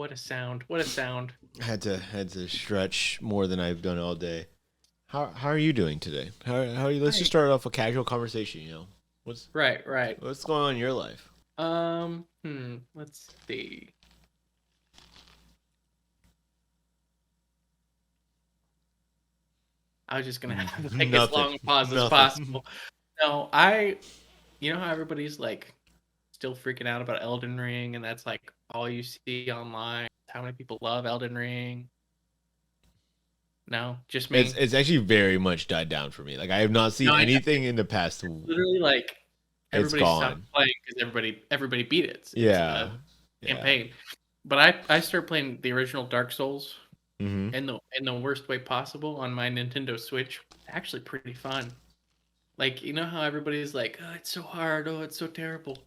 what a sound! What a sound! Had to stretch more than I've done all day. How are you doing today? How are you? Let's just Right, start off a casual conversation. What's right, right. what's going on in your life? Let's see. I was just gonna have like as Nothing. long a pause as Nothing. possible. No, you know how everybody's like still freaking out about Elden Ring, and that's like all you see online. How many people love Elden Ring? No, just It's me. it's actually very much died down for me. Like I have not No, seen I know. anything in the past. It's literally like It's everybody stopped gone. playing because everybody beat it. It's a Yeah. Yeah. campaign. But I started playing the original Dark Souls Hmm. in the worst way possible on my Nintendo Switch. Actually, pretty fun. Like you know how everybody's like, "Oh, it's so hard. Oh, it's so terrible."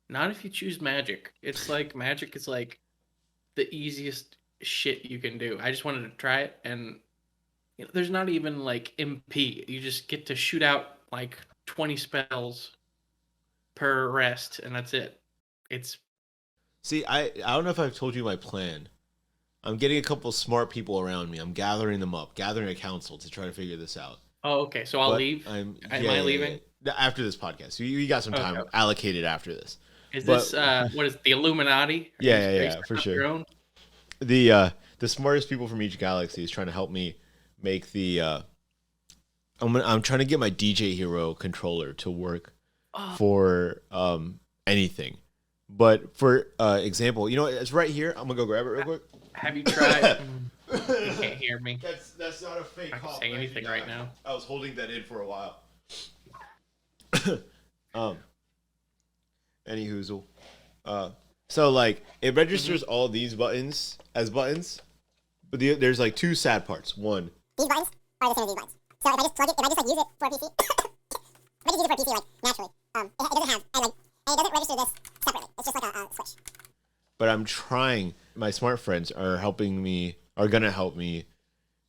Not if you choose magic. It's like magic is like the easiest shit you can do. I just wanted to try it, and there's not even like MP. You just get to shoot out like 20 spells per rest, and that's it. It's See, I don't know if I've told you my plan. I'm getting a couple smart people around me. I'm gathering them up, gathering a council to try to figure this out. oh okay. So I'll But leave. I'm Am yeah I yeah yeah. leaving? After this podcast, we got some Okay. time allocated after this. Is But this what is it, the Illuminati? Are you yeah, setting for up your sure. own? The smartest people from each galaxy is trying to help me make the. I'm trying to get my DJ Hero controller to work Oh, for anything. But for example, it's right here. I'm gonna go grab it real quick. have you tried? You can't hear me. That's not a fake I can cough. say I actually anything right died. now. I was holding that in for a while. um. Any hoozle. So like it Hmm. registers all these buttons as buttons, but there's like two sad parts. One, these buttons are the same as these buttons. So if I just plug it, if I just like use it for a PC, if I just use it for a PC like naturally, it doesn't have, and it doesn't register this separately. It's just like a switch. But I'm trying. My smart friends are gonna help me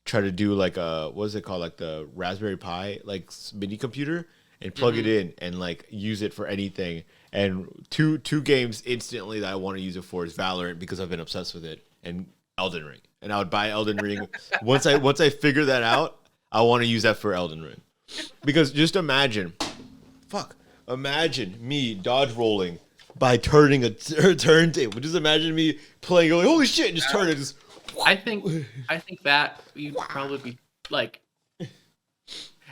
try to do like a what is it called, like the Raspberry Pi like mini computer, and plug it Hmm. in and like use it for anything. And two games instantly that I want to use it for is Valorant because I've been obsessed with it, and Elden Ring. And I would buy Elden Ring once I figure that out. I want to use that for Elden Ring because just imagine me dodge rolling by turning a turntable. Just imagine me playing, going, holy shit, and just turn it. Just I think I think that you'd probably be like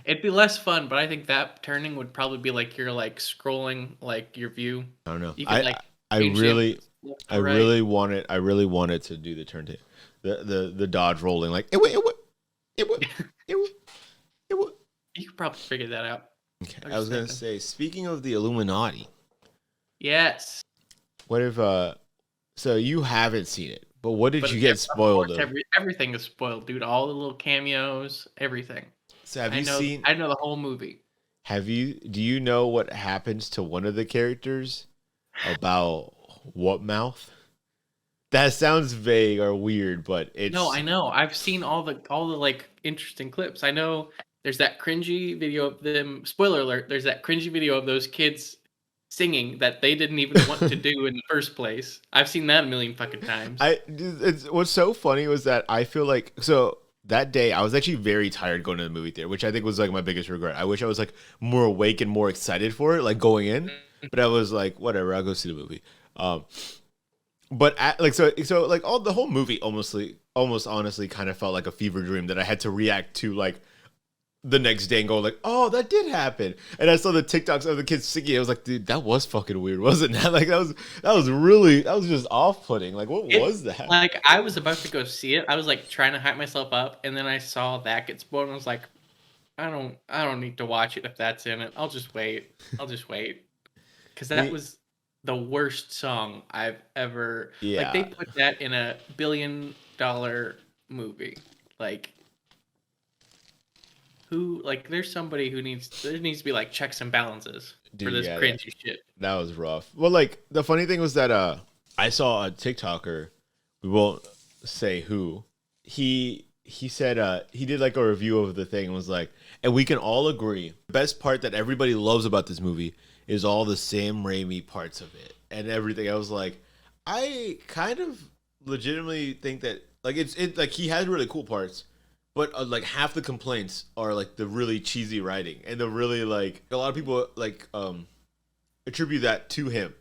it'd be less fun, but I think that turning would probably be like you're like scrolling like your view. I don't know. You could I like I change the really inputs left I to right. really want it. I really wanted to do the turntable, the dodge rolling, like it would. You could probably figure that out. Okay, I was I was just gonna thinking. say, speaking of the Illuminati, Yes, what if so you haven't seen it, but what did but you yeah, get of spoiled course, of? everything is spoiled, dude. All the little cameos, everything. So have I you know. seen? I know the whole movie. Do you know what happens to one of the characters about what mouth? That sounds vague or weird, but No, it's I know. I've seen all the like interesting clips. I know there's that cringy video of them. Spoiler alert, there's that cringy video of those kids singing that they didn't even want to do in the first place. I've seen that a million fucking times. what's so funny was that I feel like so that day I was actually very tired going to the movie theater, which I think was like my biggest regret. I wish I was like more awake and more excited for it, like going in, Mhm. but I was like, whatever, I'll go see the movie. Um, but so like all the whole movie almost honestly kind of felt like a fever dream that I had to react to like the next day and go like, oh, that did happen. And I saw the TikToks of the kids singing. I was like, dude, that was fucking weird, wasn't that? Like that was just off putting. Like, what It was that? like I was about to go see it. I was like trying to hype myself up, and then I saw that get spoiled, and I was like, I don't need to watch it if that's in it. I'll just wait. I'll just wait. Because that Me, was the worst song I've ever like they yeah. put that in a billion-dollar movie. Like who like there's somebody who needs to be like checks and balances for Dude, this yeah, cringy shit. that was rough. Well, like the funny thing was that I saw a TikToker, we won't say who. He said he did like a review of the thing and was like, and we can all agree the best part that everybody loves about this movie is all the Sam Raimi parts of it and everything. I was like, I kind of legitimately think that like it like he has really cool parts, but like half the complaints are like the really cheesy writing and the really like a lot of people like attribute that to him,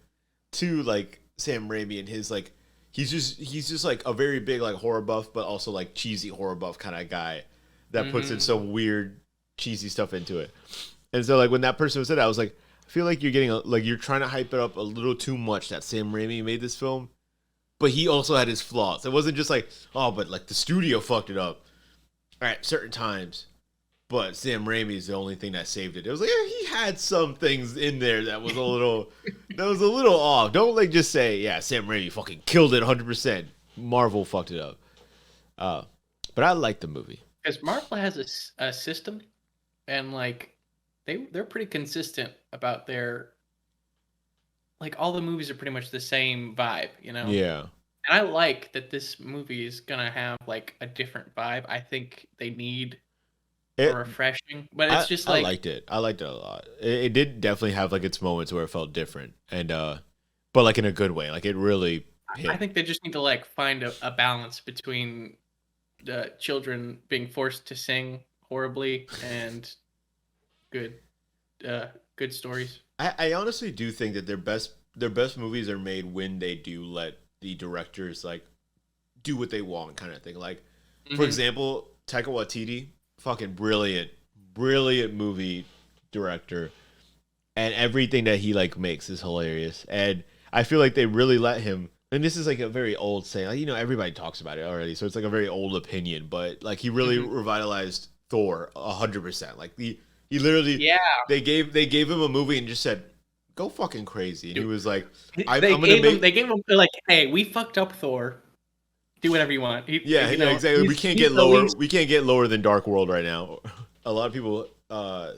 to like Sam Raimi and his like he's just like a very big like horror buff, but also like cheesy horror buff kind of guy that puts in some weird cheesy stuff into it. And so like when that person said that, I was like, I feel like you're getting like you're trying to hype it up a little too much that Sam Raimi made this film, but he also had his flaws. It wasn't just like, oh, but like the studio fucked it up at certain times, but Sam Raimi is the only thing that saved it. It was like he had some things in there that was a little off. Don't like just say, yeah, Sam Raimi fucking killed it 100%. Marvel fucked it up. But I like the movie because Marvel has a system, and like they're pretty consistent about their like all the movies are pretty much the same vibe, you know? Yeah. And I like that this movie is gonna have like a different vibe. I think they need a refreshing, but it's just like I liked it. I liked it a lot. It did definitely have like its moments where it felt different, and but like in a good way. Like it really hit. I think they just need to like find a balance between the children being forced to sing horribly and good stories. I honestly do think that their best movies are made when they do let the directors like do what they want, kind of thing. Like for example, Taika Waititi, fucking brilliant movie director, and everything that he like makes is hilarious. And I feel like they really let him. And this is like a very old saying, like, you know, everybody talks about it already, so it's like a very old opinion. But like he really revitalized Thor 100%. Like he literally, they gave him a movie and just said, go fucking crazy. And he was like, they gave him like, hey, we fucked up Thor. Do whatever you want. Exactly. We can't get lower. We can't get lower than Dark World right now. A lot of people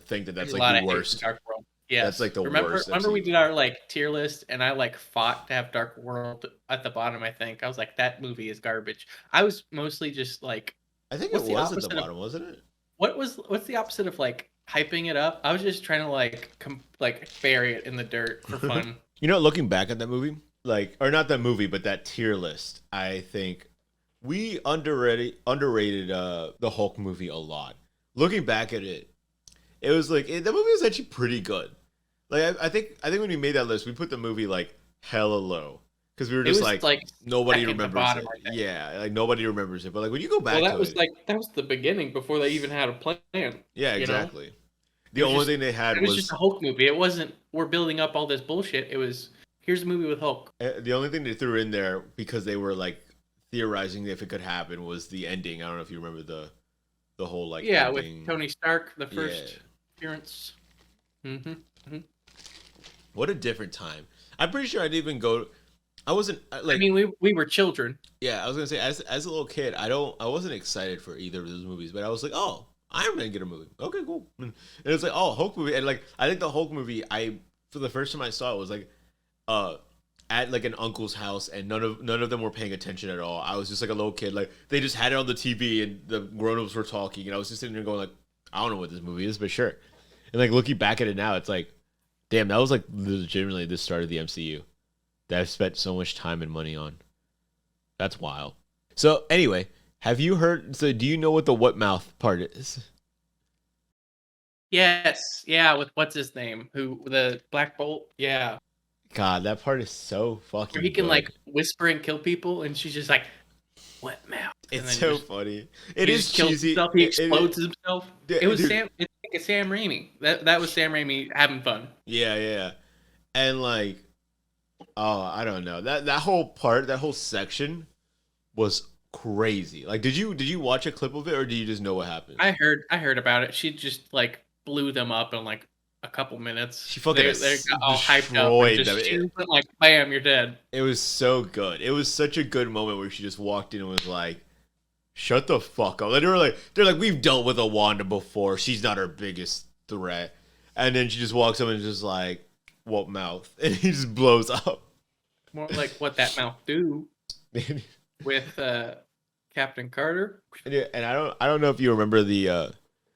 think that that's like the worst. Dark World. Yeah, that's like the worst. Remember we did our like tier list, and I like fought to have Dark World at the bottom. I think I was like, that movie is garbage. I was mostly just like, I think it was at the bottom, wasn't it? What's the opposite of like hyping it up? I was just trying to like bury it in the dirt for fun. You know, looking back at that movie, like, or not that movie, but that tier list, I think we underrated the Hulk movie a lot. Looking back at it, it was like the movie was actually pretty good. Like I think when we made that list, we put the movie like hella low because we were just like nobody remembers it. Yeah, like nobody remembers it. But like when you go back, that was the beginning before they even had a plan. Yeah, exactly. You know? The only thing they had was just a Hulk movie. It wasn't we're building up all this bullshit. It was here's a movie with Hulk. The only thing they threw in there because they were like theorizing if it could happen was the ending. I don't know if you remember the whole like ending. With Tony Stark, the first appearance. What a different time. I'm pretty sure I didn't even go. I wasn't like. I mean, we were children. Yeah, I was gonna say as a little kid, I wasn't excited for either of those movies, but I was like, oh, Iron Man get a movie. Okay, cool. And it's like, oh, Hulk movie, and like I think the Hulk movie, for the first time I saw it was like, at like an uncle's house, and none of them were paying attention at all. I was just like a little kid, like they just had it on the TV, and the grown-ups were talking, and I was just sitting there going like, I don't know what this movie is, but sure. And like looking back at it now, it's like, damn, that was like legitimately the start of the MCU that I've spent so much time and money on. That's wild. So anyway, have you heard? So do you know what the what mouth part is? Yes, yeah. With what's his name? Who the Black Bolt? Yeah. God, that part is so fucking. Where he can good. like whisper and kill people, and she's just like, "What mouth?" It's so funny. It is cheesy. Himself. He explodes himself. It was Sam. It's Sam Raimi. That was Sam Raimi having fun. Yeah. And like, oh, I don't know. That whole part, that whole section was crazy. Like, did you watch a clip of it, or do you just know what happened? I heard about it. She just like blew them up in like a couple minutes. She fucking they got all hyped up. And just, like, bam, you're dead. It was so good. It was such a good moment where she just walked in and was like, shut the fuck up. And they're like, we've dealt with a Wanda before. She's not our biggest threat. And then she just walks up and just like, what mouth? And he just blows up. More like what that mouth do with Captain Carter. And I don't know if you remember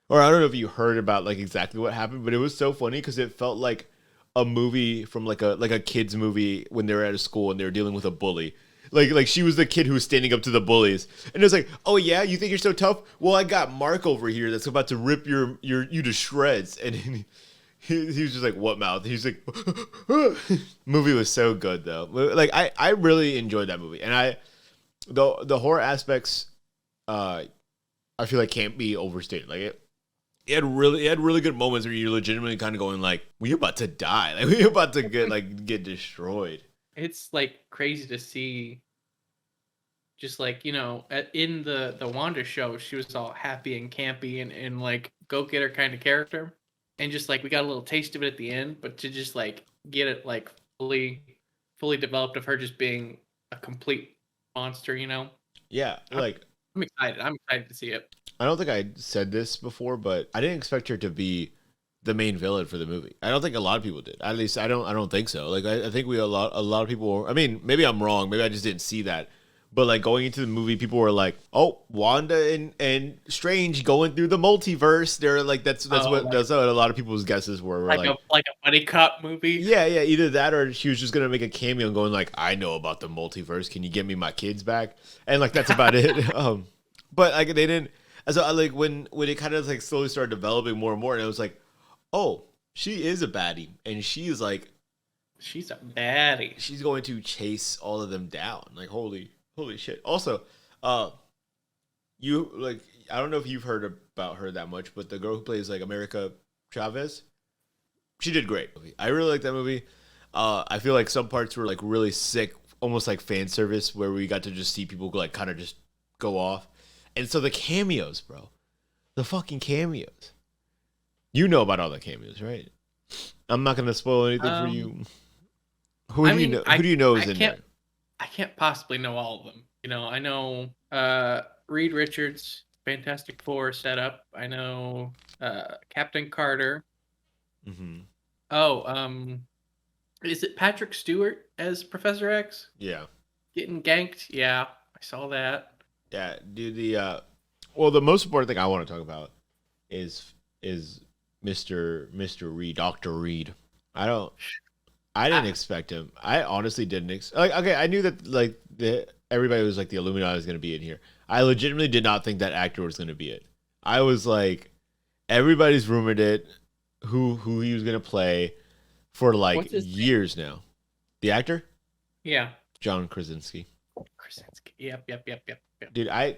or I don't know if you heard about like exactly what happened, but it was so funny because it felt like a movie from like a kid's movie when they were at a school and they were dealing with a bully. Like she was the kid who was standing up to the bullies, and it was like, oh yeah, you think you're so tough? Well, I got Mark over here that's about to rip you to shreds, and he was just like, what mouth? He's like, movie was so good though. Like I really enjoyed that movie, and the horror aspects, I feel like can't be overstated. Like it had really good moments where you're legitimately kind of going like, we about to die, like we about to get destroyed. It's like crazy to see. Just like, in the Wanda show, she was all happy and campy and like go getter kind of character, and just like we got a little taste of it at the end, but to just like get it like fully developed of her just being a complete monster, Yeah, like I'm excited. I'm excited to see it. I don't think I said this before, but I didn't expect her to be the main villain for the movie. I don't think a lot of people did. At least I don't think so. Like I think a lot of people. I mean, maybe I'm wrong. Maybe I just didn't see that. But like going into the movie, people were like, "Oh, Wanda and Strange going through the multiverse." They're like, "That's what a lot of people's guesses were." Like a buddy cop movie. Yeah, either that or she was just gonna make a cameo and going like, "I know about the multiverse. Can you get me my kids back?" And like that's about it. But like they didn't. So like when it kind of like slowly started developing more and more, and it was like, "Oh, she is a baddie," and she's like, she's a baddie. She's going to chase all of them down. Like holy shit. Also, you like I don't know if you've heard about her that much, but the girl who plays like America Chavez, she did great. I really like that movie. I feel like some parts were like really sick, almost like fan service, where we got to just see people like kind of just go off. And so the cameos, bro, the fucking cameos. You know about all the cameos, right? I'm not gonna spoil anything for you. Who do you know is in there? I can't possibly know all of them. I know Reed Richards, Fantastic Four setup. I know Captain Carter. Mm-hmm. Oh, is it Patrick Stewart as Professor X? Yeah. Getting ganked? Yeah, I saw that. Yeah, dude. The most important thing I want to talk about is Mr. Reed, Dr. Reed. I didn't expect him. I honestly didn't okay, I knew that like everybody was like the Illuminati was going to be in here. I legitimately did not think that actor was going to be it. I was like everybody's rumored it who he was going to play for like years now. The actor? Yeah. John Krasinski. Yep. Dude, I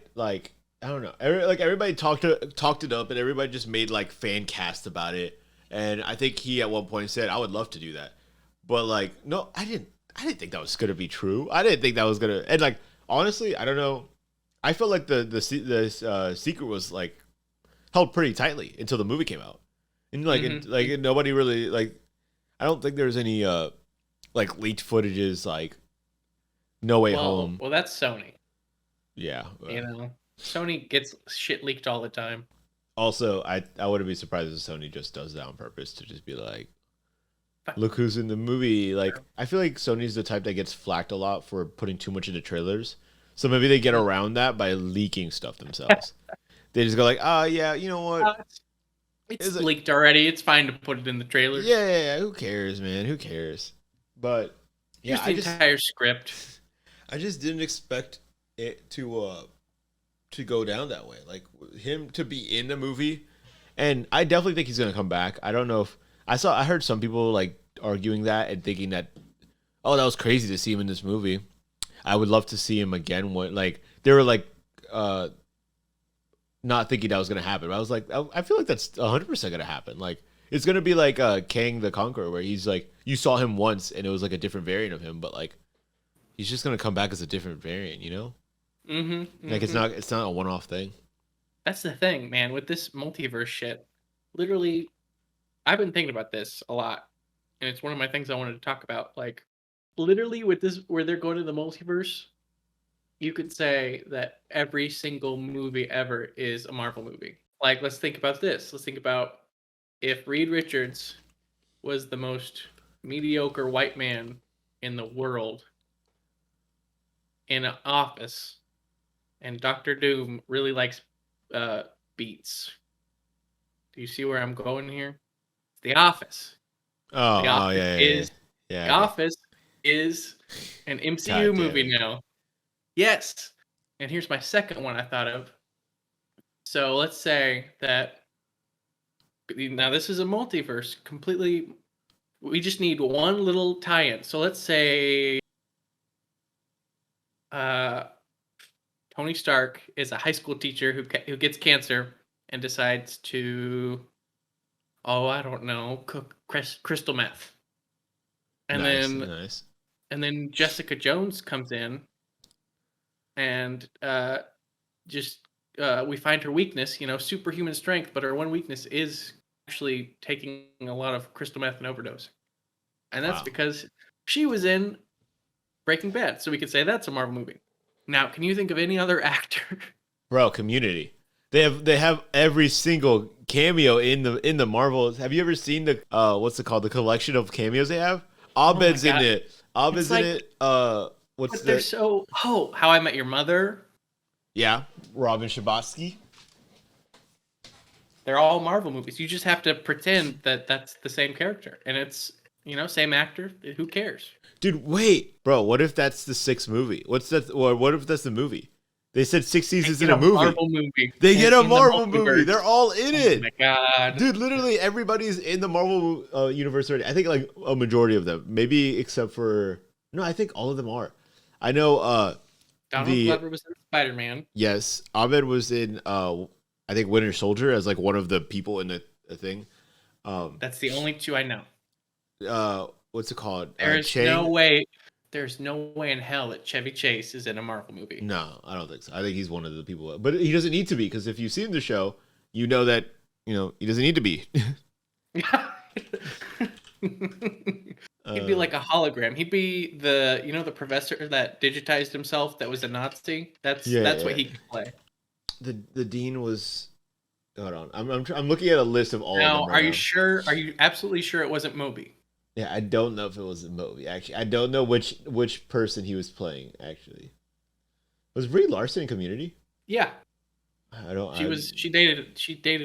don't know. Everybody talked it up, and everybody just made like fan cast about it. And I think he at one point said, "I would love to do that," but like, no, I didn't think that was gonna be true. I didn't think that was gonna. And like, honestly, I don't know. I felt like the secret was like held pretty tightly until the movie came out, and like, nobody really like. I don't think there's any like leaked footages like No Way Home. Well, that's Sony. Yeah. Sony gets shit leaked all the time. Also, I wouldn't be surprised if Sony just does that on purpose to just be like, look who's in the movie. Like, I feel like Sony's the type that gets flacked a lot for putting too much into trailers. So maybe they get around that by leaking stuff themselves. They just go like, yeah, you know what? It's leaked already. It's fine to put it in the trailers. Yeah. Who cares, man? Who cares? But yeah, the entire script. I just didn't expect it to go down that way. Like him to be in the movie, and I definitely think he's gonna come back. I don't know if I heard some people like arguing that and thinking that, oh, that was crazy to see him in this movie. I would love to see him again. Like they were like not thinking that was gonna happen. But I was like, I feel like that's 100% gonna happen. Like it's gonna be like Kang the Conqueror, where he's like you saw him once and it was like a different variant of him, but like he's just gonna come back as a different variant, you know? Mm-hmm. Like it's not a one-off thing. That's the thing, man. With this multiverse shit, literally, I've been thinking about this a lot, and it's one of my things I wanted to talk about. Like, literally, with this, where they're going to the multiverse, you could say that every single movie ever is a Marvel movie. Like, let's think about this. Let's think about if Reed Richards was the most mediocre white man in the world in an office, and Doctor Doom really likes beats. Do you see where I'm going here? The Office. Yeah. The Office is an MCU movie now. Yes. And here's my second one I thought of. So let's say that now this is a multiverse completely. We just need one little tie-in. So let's say uh, Tony Stark is a high school teacher who gets cancer and decides to, oh, I don't know, cook crystal meth. And Nice, then nice. Jessica Jones comes in and just we find her weakness, superhuman strength, but her one weakness is actually taking a lot of crystal meth and overdose. And that's Wow. because she was in Breaking Bad. So we could say that's a Marvel movie. Now, can you think of any other actor? Bro, Community. They have every single cameo in the Marvels. Have you ever seen the what's it called? The collection of cameos they have? Abed's in God. it. Abed's It's in like- it. What's But they're the so. Oh, How I Met Your Mother. Yeah, Robin Schabotsky. They're all Marvel movies. You just have to pretend that that's the same character, and it's same actor. Who cares? Dude, wait, bro. What if that's the sixth movie? What's that? Or what if that's the movie? They said 6 seasons in a movie. Marvel movie. They get a In the Marvel movie. multiverse. They're all in Oh it. my god, Dude, literally everybody's in the Marvel universe already. I think like a majority of them, maybe except for no, I think all of them are. I know. Donald Glover was in Spider-Man. Yes, Abed was in. I think Winter Soldier as like one of the people in the thing. That's the only two I know. What's it called? There's Chang? no way. There's no way in hell that Chevy Chase is in a Marvel movie. No, I don't think so. I think he's one of the people, but he doesn't need to be because if you've seen the show, you know that he doesn't need to be. He'd be like a hologram. He'd be the professor that digitized himself that was a Nazi. That's what he could play. The dean was. Hold on, I'm looking at a list of all. Now, of them right are you now. sure? Are you absolutely sure it wasn't Moby? Yeah, I don't know if it was a movie. Actually, I don't know which person he was playing. Actually, was Brie Larson in Community? Yeah, I don't. she dated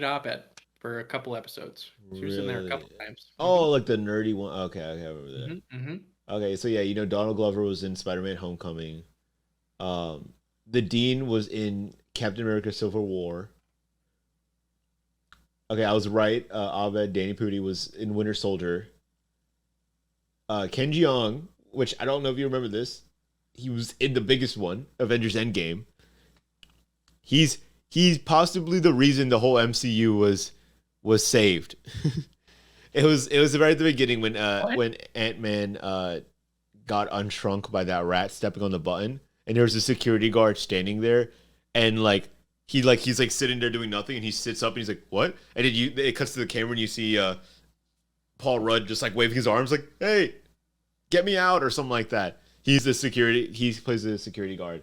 Abed for a couple episodes. She was in there a couple times. Oh, like the nerdy one. Okay, I remember that. Mm-hmm. Okay, so yeah, Donald Glover was in Spider-Man: Homecoming. The Dean was in Captain America: Civil War. Okay, I was right. Abed Danny Pudi was in Winter Soldier. Ken Jeong, which I don't know if you remember this, he was in the biggest one, Avengers Endgame. He's possibly the reason the whole MCU was saved. It was right at the beginning when Ant-Man got unshrunk by that rat stepping on the button, and there was a security guard standing there, and he's sitting there doing nothing, and he sits up and he's like, "What?" And then it cuts to the camera and you see Paul Rudd just like waving his arms like, "Hey, get me out," or something like that. He plays the security guard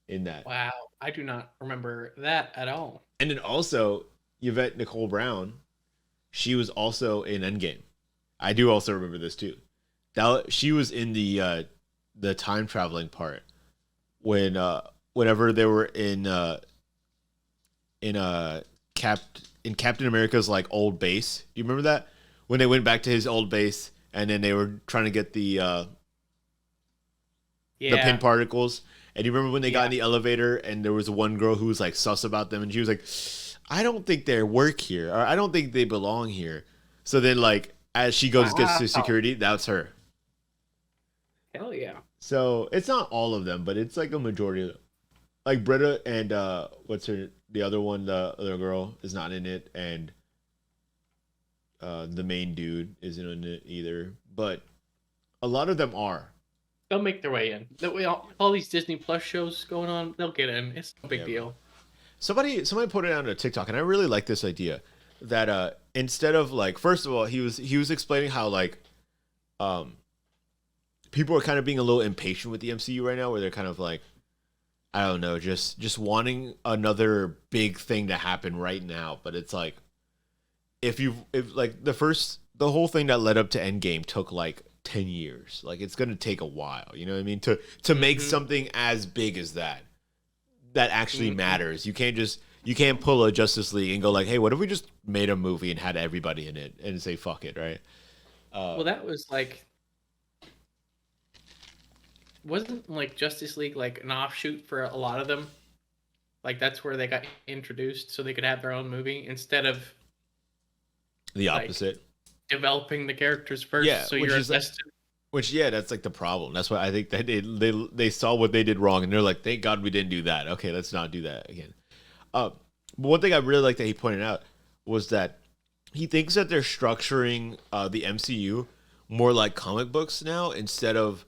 in that. Wow, I do not remember that at all. And then also Yvette Nicole Brown, she was also in Endgame. I do also remember this too. She was in the time traveling part whenever they were in Captain America's like old base. Do you remember that? When they went back to his old base and then they were trying to get the pin particles. And you remember when they got in the elevator and there was one girl who was like sus about them and she was like, "I don't think they work here, or I don't think they belong here." So then like as she gets to security, that's her. Hell yeah. So it's not all of them, but it's like a majority of them. Like Britta and the other one, the other girl is not in it, and the main dude isn't in it either. But a lot of them are. They'll make their way in. All these Disney Plus shows going on, they'll get in. It's no big deal. Somebody put it on a TikTok, and I really like this idea that instead of like, first of all, he was explaining how like people are kind of being a little impatient with the MCU right now, where they're kind of like, I don't know, just wanting another big thing to happen right now. But it's like if like the whole thing that led up to Endgame took like 10 years. Like it's gonna take a while, you know what I mean? To make something as big as that actually matters. You can't pull a Justice League and go like, hey, what if we just made a movie and had everybody in it and say fuck it, right? Well, that was like wasn't like Justice League like an offshoot for a lot of them? Like that's where they got introduced, so they could have their own movie instead of The like opposite. developing the characters first, Yeah, so you're invested. yeah, that's like the problem. That's why I think that they saw what they did wrong, and they're like, thank God we didn't do that. Okay, let's not do that again. But one thing I really like that he pointed out was that he thinks that they're structuring the MCU more like comic books now instead of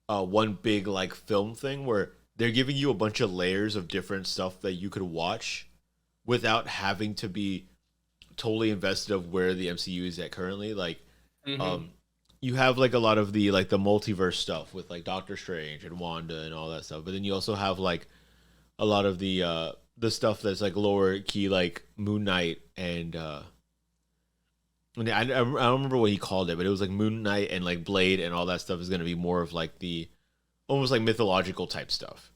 one big like film thing where they're giving you a bunch of layers of different stuff that you could watch without having to be totally invested of where the MCU is at currently. Like, Mm-hmm. um, you have like a lot of the like the multiverse stuff with like Doctor Strange and Wanda and all that stuff, but then you also have like a lot of the stuff that's like lower key like Moon Knight and I don't remember what he called it, but it was like Moon Knight and like Blade and all that stuff is going to be more of like the almost like mythological type stuff.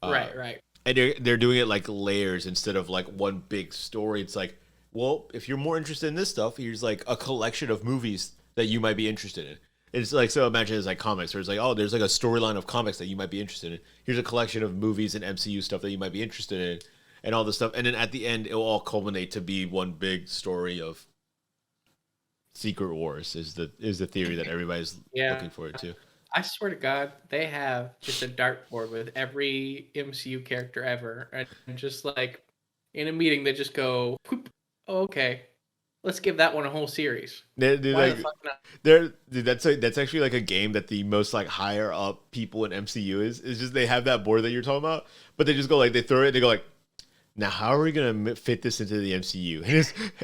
Uh, Right, right. and they're doing it like layers instead of like one big story. It's like, well, if you're more interested in this stuff, here's like a collection of movies that you might be interested in. It's like, so imagine it's like comics, where it's like, oh, there's like a storyline of comics that you might be interested in. Here's a collection of movies and MCU stuff that you might be interested in, and all this stuff. And then at the end, it will all culminate to be one big story of Secret Wars. Is the theory that everybody's Yeah. looking forward to. I swear to God, they have just a dartboard with every MCU character ever, and just like in a meeting, they just go, "Whoop. Oh, okay, let's give that one a whole series." They're Why the like fuck not? dude, that's actually like a game that the most like higher up people in MCU is just they have that board that you're talking about, but they just go like they throw it, they go like, now how are we gonna fit this into the MCU?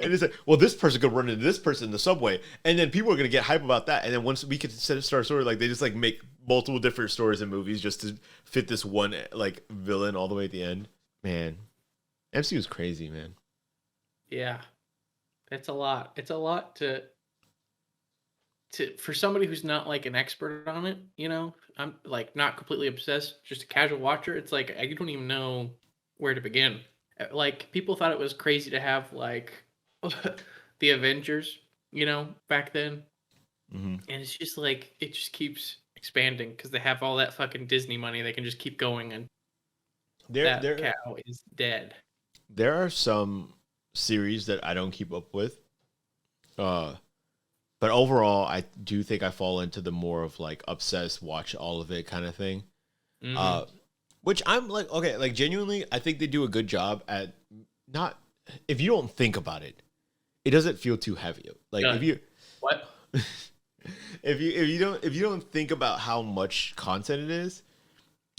And it's like, well, this person could run into this person in the subway, and then people are gonna get hype about that, and then once we could start a story, like they just like make multiple different stories and movies just to fit this one like villain all the way at the end. Man, MCU is crazy, man. Yeah, it's a lot. It's a lot to for somebody who's not like an expert on it. I'm like not completely obsessed, just a casual watcher. It's like I don't even know where to begin. Like people thought it was crazy to have like the Avengers, back then, Hmm. and it's just like it just keeps expanding because they have all that fucking Disney money. They can just keep going, and There, that there, cow is dead. there are some series that I don't keep up with. Uh, but overall, I do think I fall into the more of like obsessed, watch all of it kind of thing. Hmm. Uh, which I'm like, okay, like genuinely, I think they do a good job at not. If you don't think about it, it doesn't feel too heavy. Like if Done. you What? if you don't think about how much content it is,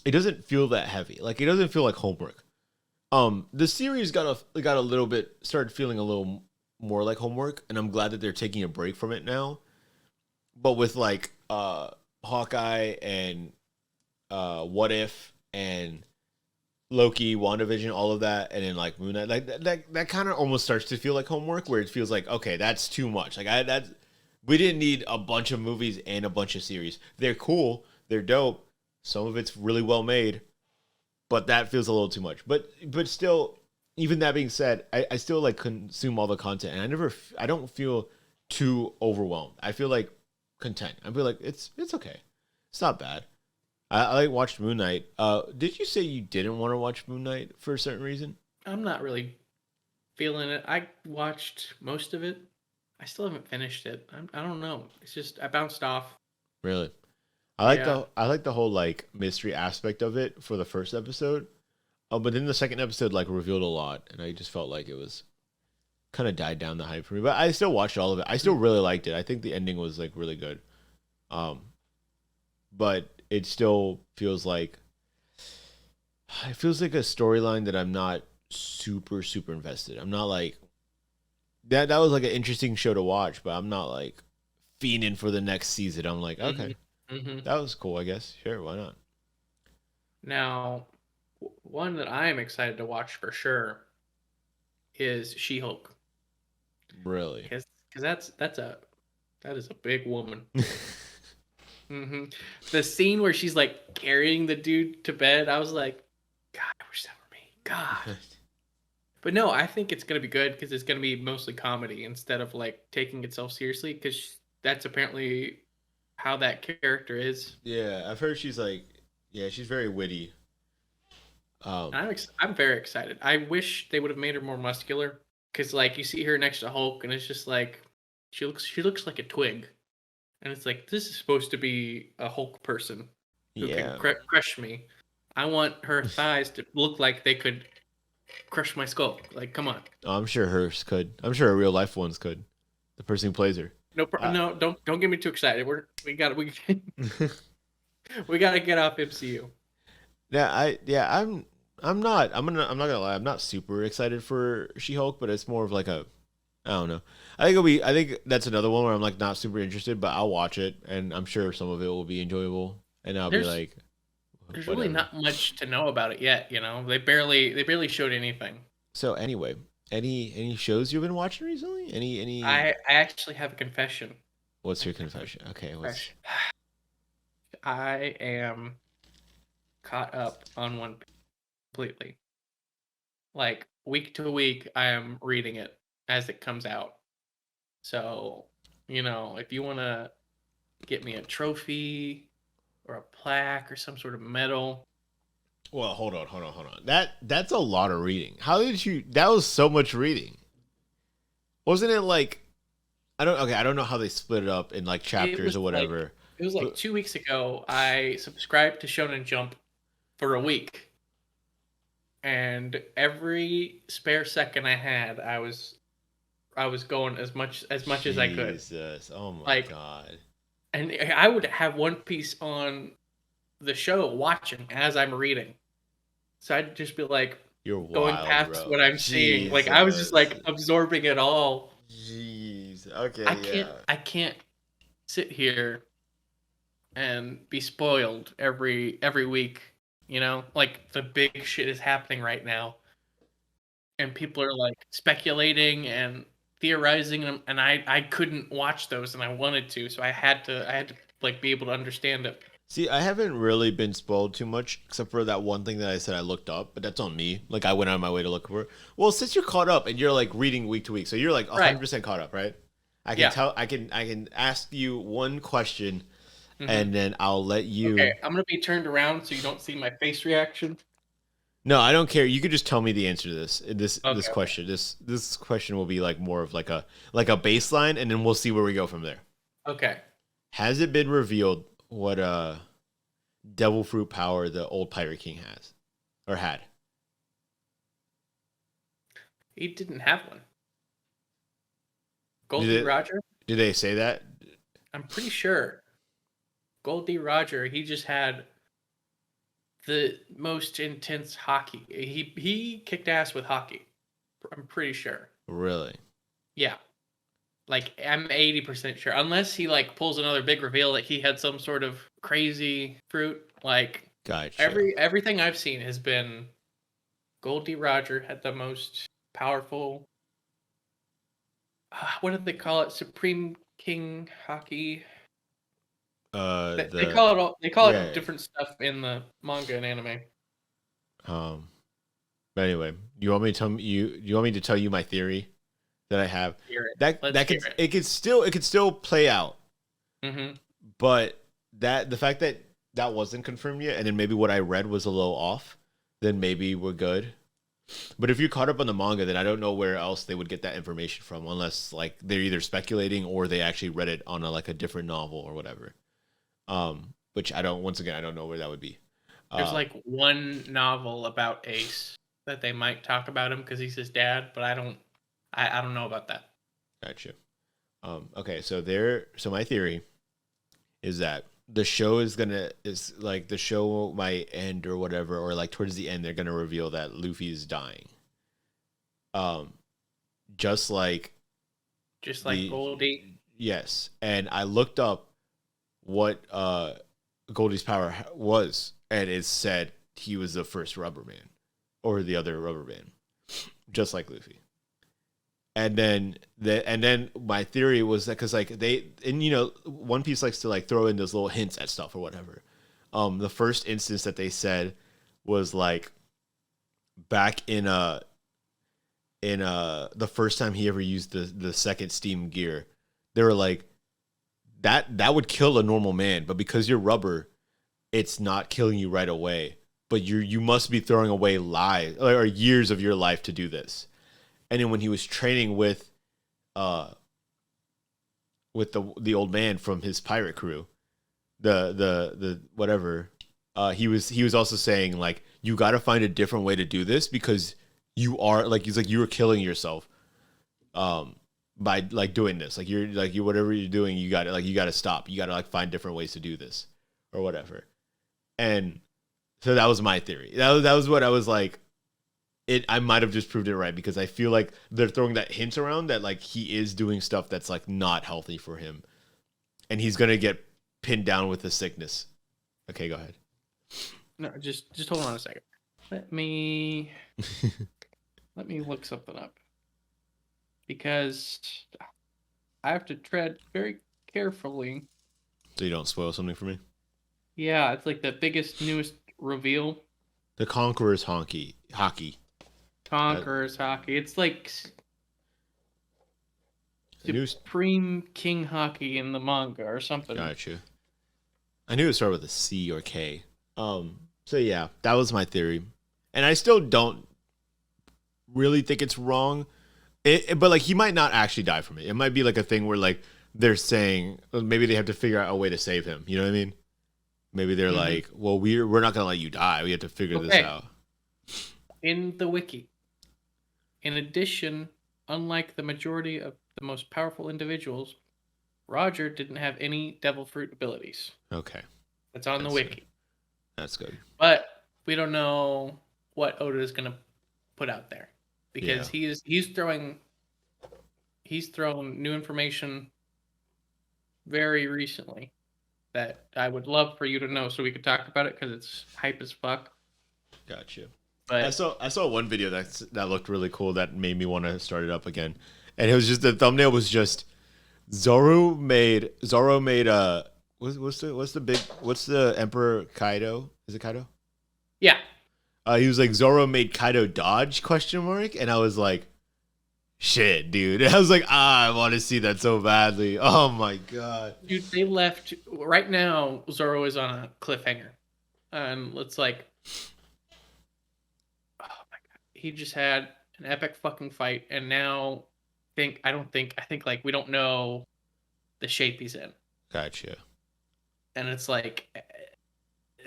it doesn't feel that heavy. Like it doesn't feel like homework. The series got a little bit started feeling a little more like homework, and I'm glad that they're taking a break from it now. But with like Hawkeye and What If and Loki, WandaVision, all of that, and then like Moon Knight, like that kind of almost starts to feel like homework, where it feels like, okay, that's too much. Like we didn't need a bunch of movies and a bunch of series. They're cool, they're dope. Some of it's really well made, but that feels a little too much. But still, even that being said, I still like consume all the content, and I don't feel too overwhelmed. I feel like content. I feel like it's okay. It's not bad. I like watched Moon Knight. Did you say you didn't want to watch Moon Knight for a certain reason? I'm not really feeling it. I watched most of it. I still haven't finished it. I don't know. It's just I bounced off. Really? Yeah. I like the whole like mystery aspect of it for the first episode. But then the second episode like revealed a lot, and I just felt like it was kind of died down the hype for me. But I still watched all of it. I still really liked it. I think the ending was like really good. Um, but it still feels like a storyline that I'm not super invested. I'm not like that was like an interesting show to watch, but I'm not like fiending for the next season. I'm like, Hmm. okay, Hmm. that was cool, I guess. Sure, why not? Now, one that I am excited to watch for sure is She-Hulk, Really? because that is a big woman. Hmm. The scene where she's like carrying the dude to bed, I was like, God, I wish that were me. God. But no, I think it's gonna be good because it's gonna be mostly comedy instead of like taking itself seriously. Because that's apparently how that character is. Yeah, I've heard she's like Yeah, she's very witty. Um, I'm very excited. I wish they would have made her more muscular because like you see her next to Hulk and it's just like she looks like a twig, and it's like this is supposed to be a Hulk person who can yeah. crush me. I want her thighs to look like they could crush my skull. Like, come on. I'm sure hers could. I'm sure her real life ones could. The person who plays her. No, Uh, no, don't get me too excited. We gotta get off MCU. I'm not gonna lie. I'm not super excited for She-Hulk, but it's more of like a I don't know. I think it'll be. I think that's another one where I'm like not super interested, but I'll watch it, and I'm sure some of it will be enjoyable, and I'll be There's like, there's really whatever. not much to know about it yet. They barely showed anything. So anyway, any shows you've been watching recently? Any? I actually have a confession. What's I your have a confession? Okay, what's confession. I am caught up on One Piece completely. Like week to week, I am reading it as it comes out. So, if you want to get me a trophy or a plaque or some sort of medal, well, hold on. That's a lot of reading. How did you? That was so much reading. Wasn't it like I don't know how they split it up in like it chapters was or like whatever. it was like But 2 weeks ago. I subscribed to Shonen Jump for a week, and every spare second I had, I was going as much as I could. Jesus, oh my Like, God, and I would have One Piece on the show watching as I'm reading. So I'd just be like you're going wild, past bro. what I'm seeing. Like I was just Jesus, like absorbing it all. jeez. I Okay, can't yeah. I can't sit here and be spoiled every week, Like the big shit is happening right now and people are like speculating and theorizing and I couldn't watch those and I wanted to, so I had to like be able to understand it. See, I haven't really been spoiled too much, except for that one thing that I said I looked up, but that's on me. Like I went out of my way to look for it. Well, since you're caught up and you're like reading week to week, so you're like Right. 100% caught up, right? I can Yeah. tell. I can ask you one question, Mhm. and then I'll let Okay, you. I'm going to be turned around so you don't see my face reaction. No, I don't care. You could just tell me the answer to this Okay, okay. question. This question will be like more of like a baseline, and then we'll see where we go from there. Okay. Has it been revealed what devil fruit power the old pirate king has or had? He didn't have one. Goldie Did it? Roger? Did they say that? I'm pretty sure. Goldie Roger, he just had the most intense hockey. He kicked ass with hockey. I'm pretty sure. Really? Yeah. Like I'm 80% sure. Unless he like pulls another big reveal that he had some sort of crazy fruit. Like Gotcha. everything I've seen has been Goldie Roger had the most powerful, what did they call it? Supreme King hockey. They The call it all. They call it yeah. different stuff in the manga and anime. Um. But anyway, you want me to tell you my theory that I have? Hear it. That Let's that hear could it. it could still play out, Mm-hmm. but the fact that that wasn't confirmed yet, and then maybe what I read was a little off, then maybe we're good. But if you're caught up on the manga, then I don't know where else they would get that information from, unless like they're either speculating or they actually read it on like a different novel or whatever. Which I don't. Once again, I don't know where that would be. There's Uh, like one novel about Ace that they might talk about him because he's his dad, but I don't. I don't know about that. Gotcha. Okay, so there. So my theory is that the show is like the show might end or whatever, or like towards the end they're gonna reveal that Luffy is dying. Um, just like Just like the Goldie. yes, and I looked up what Goldie's power was, and it said he was the first Rubber Man, or the other Rubber Man, just like Luffy. And then my theory was that because like they and One Piece likes to like throw in those little hints at stuff or whatever. The first instance that they said was like back in the first time he ever used the second steam gear. They were like that would kill a normal man, but because you're rubber, it's not killing you right away, but you must be throwing away lives or years of your life to do this. And then when he was training with the old man from his pirate crew, the whatever, he was also saying like, you got to find a different way to do this because you are like, he's like, you were killing yourself by like doing this. Like you're like, you whatever you're doing, you got to stop. You got to like find different ways to do this or whatever. And so that was my theory. That was what I was like. I might have just proved it right because I feel like they're throwing that hint around that like he is doing stuff that's like not healthy for him, and he's gonna get pinned down with the sickness. Okay, go ahead. No, just hold on a second. Let me look something up because I have to tread very carefully. So you don't spoil something for me. Yeah, it's like the biggest, newest reveal. The Conqueror's hockey. Conqueror's hockey. It's like Supreme King hockey in the manga or something. Gotcha. I knew it started with a C or K. So yeah, that was my theory, and I still don't really think it's wrong. But like he might not actually die from it. It might be like a thing where like they're saying maybe they have to figure out a way to save him. You know what I mean? Maybe they're like, well, we're not gonna let you die. We have to figure this out. In the wiki, in addition, unlike the majority of the most powerful individuals, Roger didn't have any devil fruit abilities. Okay. That's on the wiki. Good. That's good. But we don't know what Oda is going to put out there because he's throwing new information very recently that I would love for you to know so we could talk about it because it's hype as fuck. Gotcha. But I saw one video that looked really cool that made me want to start it up again, and it was just the thumbnail was just Zoro made what's the Emperor Kaido? Is it Kaido? Yeah. He was like, Zoro made Kaido dodge ? And I was like, shit, dude. I was like, I want to see that so badly. Oh my god, dude. They left right now. Zoro is on a cliffhanger, and it's like, oh my god, he just had an epic fucking fight, and now I think like we don't know the shape he's in. Gotcha. And it's like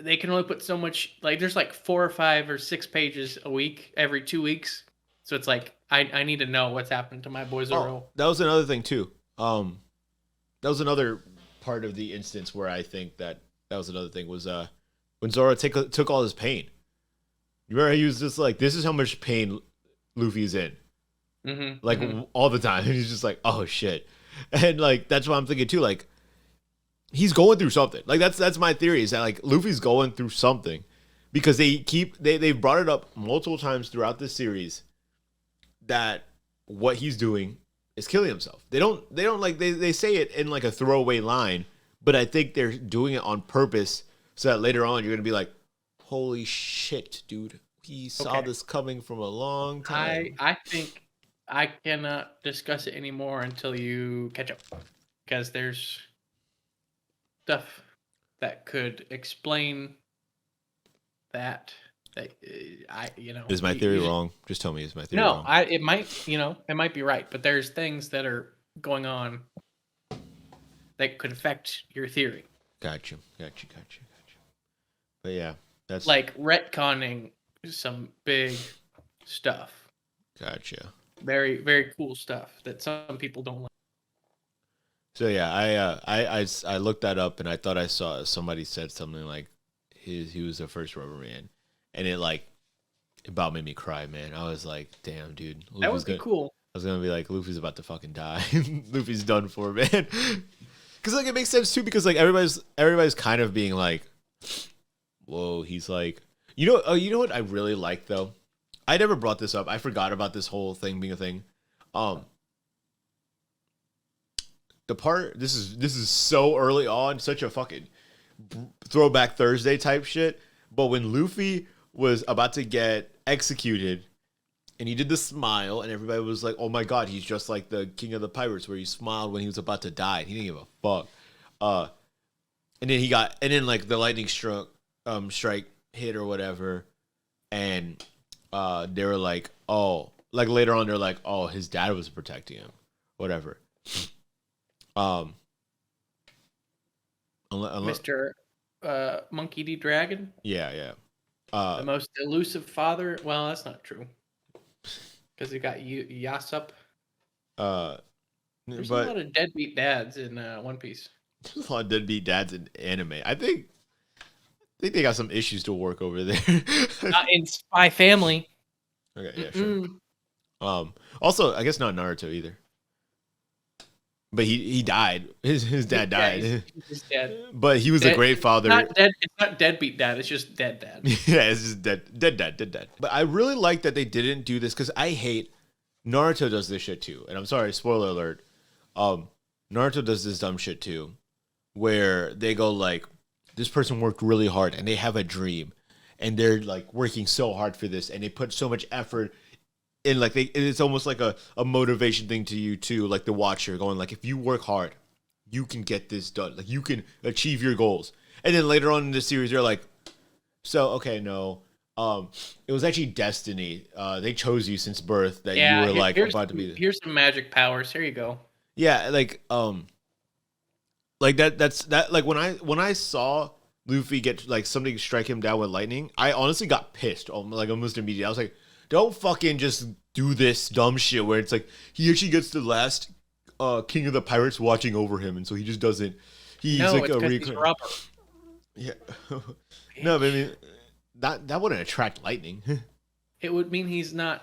they can only put so much. Like there's like 4 or 5 or 6 pages a week every 2 weeks. So it's like I need to know what's happened to my boy Zoro. Oh, that was another thing too. That was another part of the instance where I think that was another thing was when Zoro took all his pain. You remember he was just like, this is how much pain Luffy's in. Like all the time. And he's just like, oh shit. And like that's what I'm thinking too. Like he's going through something. Like that's my theory is that like Luffy's going through something because they've brought it up multiple times throughout this series that what he's doing is killing himself. They don't like they say it in like a throwaway line, but I think they're doing it on purpose so that later on you're gonna be like, holy shit, dude, he saw this coming from a long time. I think I cannot discuss it anymore until you catch up because there's stuff that could explain that Is my theory wrong? Just tell me, is my theory wrong? No, it might be right, but there's things that are going on that could affect your theory. Gotcha. But yeah, that's like retconning some big stuff. Gotcha. Very, very cool stuff that some people don't like. So yeah, I looked that up and I thought I saw somebody said something like he was the first Rubber Man, and it about made me cry, man. I was like, damn, dude, that would be cool. I was gonna be like, Luffy's about to fucking die. Luffy's done for, man. Because like it makes sense too, because like everybody's kind of being like, whoa, he's like, you know what I really like though. I never brought this up. I forgot about this whole thing being a thing. The part this is so early on, such a fucking throwback Thursday type shit. But when Luffy was about to get executed, and he did the smile, and everybody was like, "Oh my god, he's just like the King of the Pirates, where he smiled when he was about to die. He didn't give a fuck." And then like the lightning struck strike hit or whatever, and they were like, oh, like later on they're like, oh, his dad was protecting him, whatever. Um, Mr. Monkey D. Dragon, yeah. the most elusive father. Well, that's not true. Because he got Yasop. There's a lot But of deadbeat dads in One Piece. there's a lot of deadbeat dads in anime. I think they got some issues to work over there. Not in Spy Family. Okay, yeah, sure. Also, I guess not Naruto either. But he died. His dad died. He's dead. But he was a great father. It's not deadbeat dad. It's just dead dad. Yeah, it's just dead dad. But I really like that they didn't do this because I hate Naruto does this shit too. And I'm sorry, spoiler alert. Naruto does this dumb shit too, where they go like, this person worked really hard and they have a dream, and they're like working so hard for this, and they put so much effort in, like it's almost like a motivation thing to you too, like the watcher going like, if you work hard, you can get this done, like you can achieve your goals. And then later on in the series they're like, so okay, no, it was actually destiny. They chose you since birth that you were like about to be. Here's some magic powers. Here you go. Yeah, like that's like when I saw Luffy get like something strike him down with lightning, I honestly got pissed, like almost immediately. I was like, don't fucking just do this dumb shit where it's like he actually gets the last king of the pirates watching over him, and so he just doesn't. He's like he's rubber. Yeah. No, but I mean that wouldn't attract lightning. It would mean he's not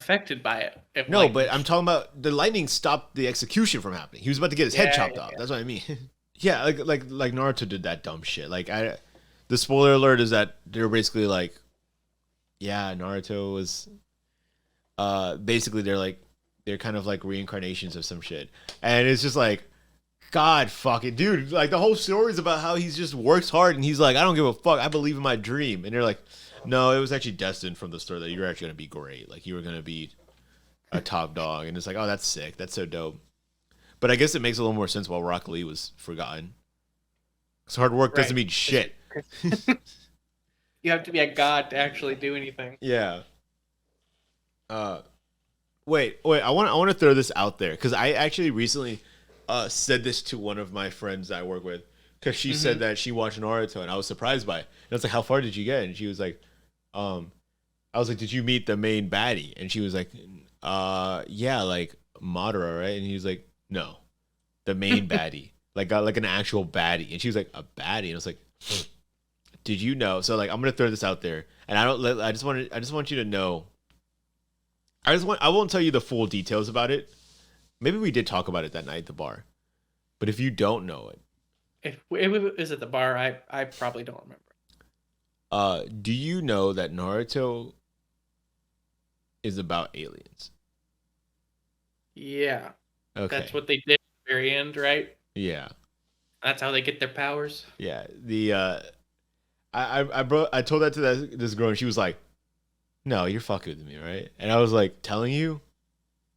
affected by it. No, but I'm talking about the lightning stopped the execution from happening. He was about to get his head chopped off. That's what I mean. Yeah, like Naruto did that dumb shit. Like the spoiler alert is that they're basically like, yeah, Naruto was basically they're kind of like reincarnations of some shit. And it's just like, God fucking dude, like the whole story is about how he's just works hard and he's like, I don't give a fuck, I believe in my dream. And they're like, no, it was actually destined from the start that you're actually gonna be great. Like you were gonna be a top dog. And it's like, oh, that's sick. That's so dope. But I guess it makes a little more sense while Rock Lee was forgotten. Because hard work doesn't mean shit. You have to be a god to actually do anything. Yeah. Wait. I want to throw this out there because I actually recently said this to one of my friends that I work with, because she said that she watched Naruto and I was surprised by it. And I was like, how far did you get? And she was like, I was like, did you meet the main baddie? And she was like, yeah, like Madara, right? And he was like, no, the main baddie, like an actual baddie. And she was like, a baddie. And I was like, did you know? So like, I'm gonna throw this out there, and I just want you to know. I won't tell you the full details about it. Maybe we did talk about it that night at the bar, but if you don't know it, if it was at the bar, I probably don't remember. Do you know that Naruto is about aliens? Yeah. Okay. That's what they did at the very end, right? Yeah. That's how they get their powers. Yeah. I told that to this girl, and she was like, "No, you're fucking with me, right?" And I was like, "Telling you,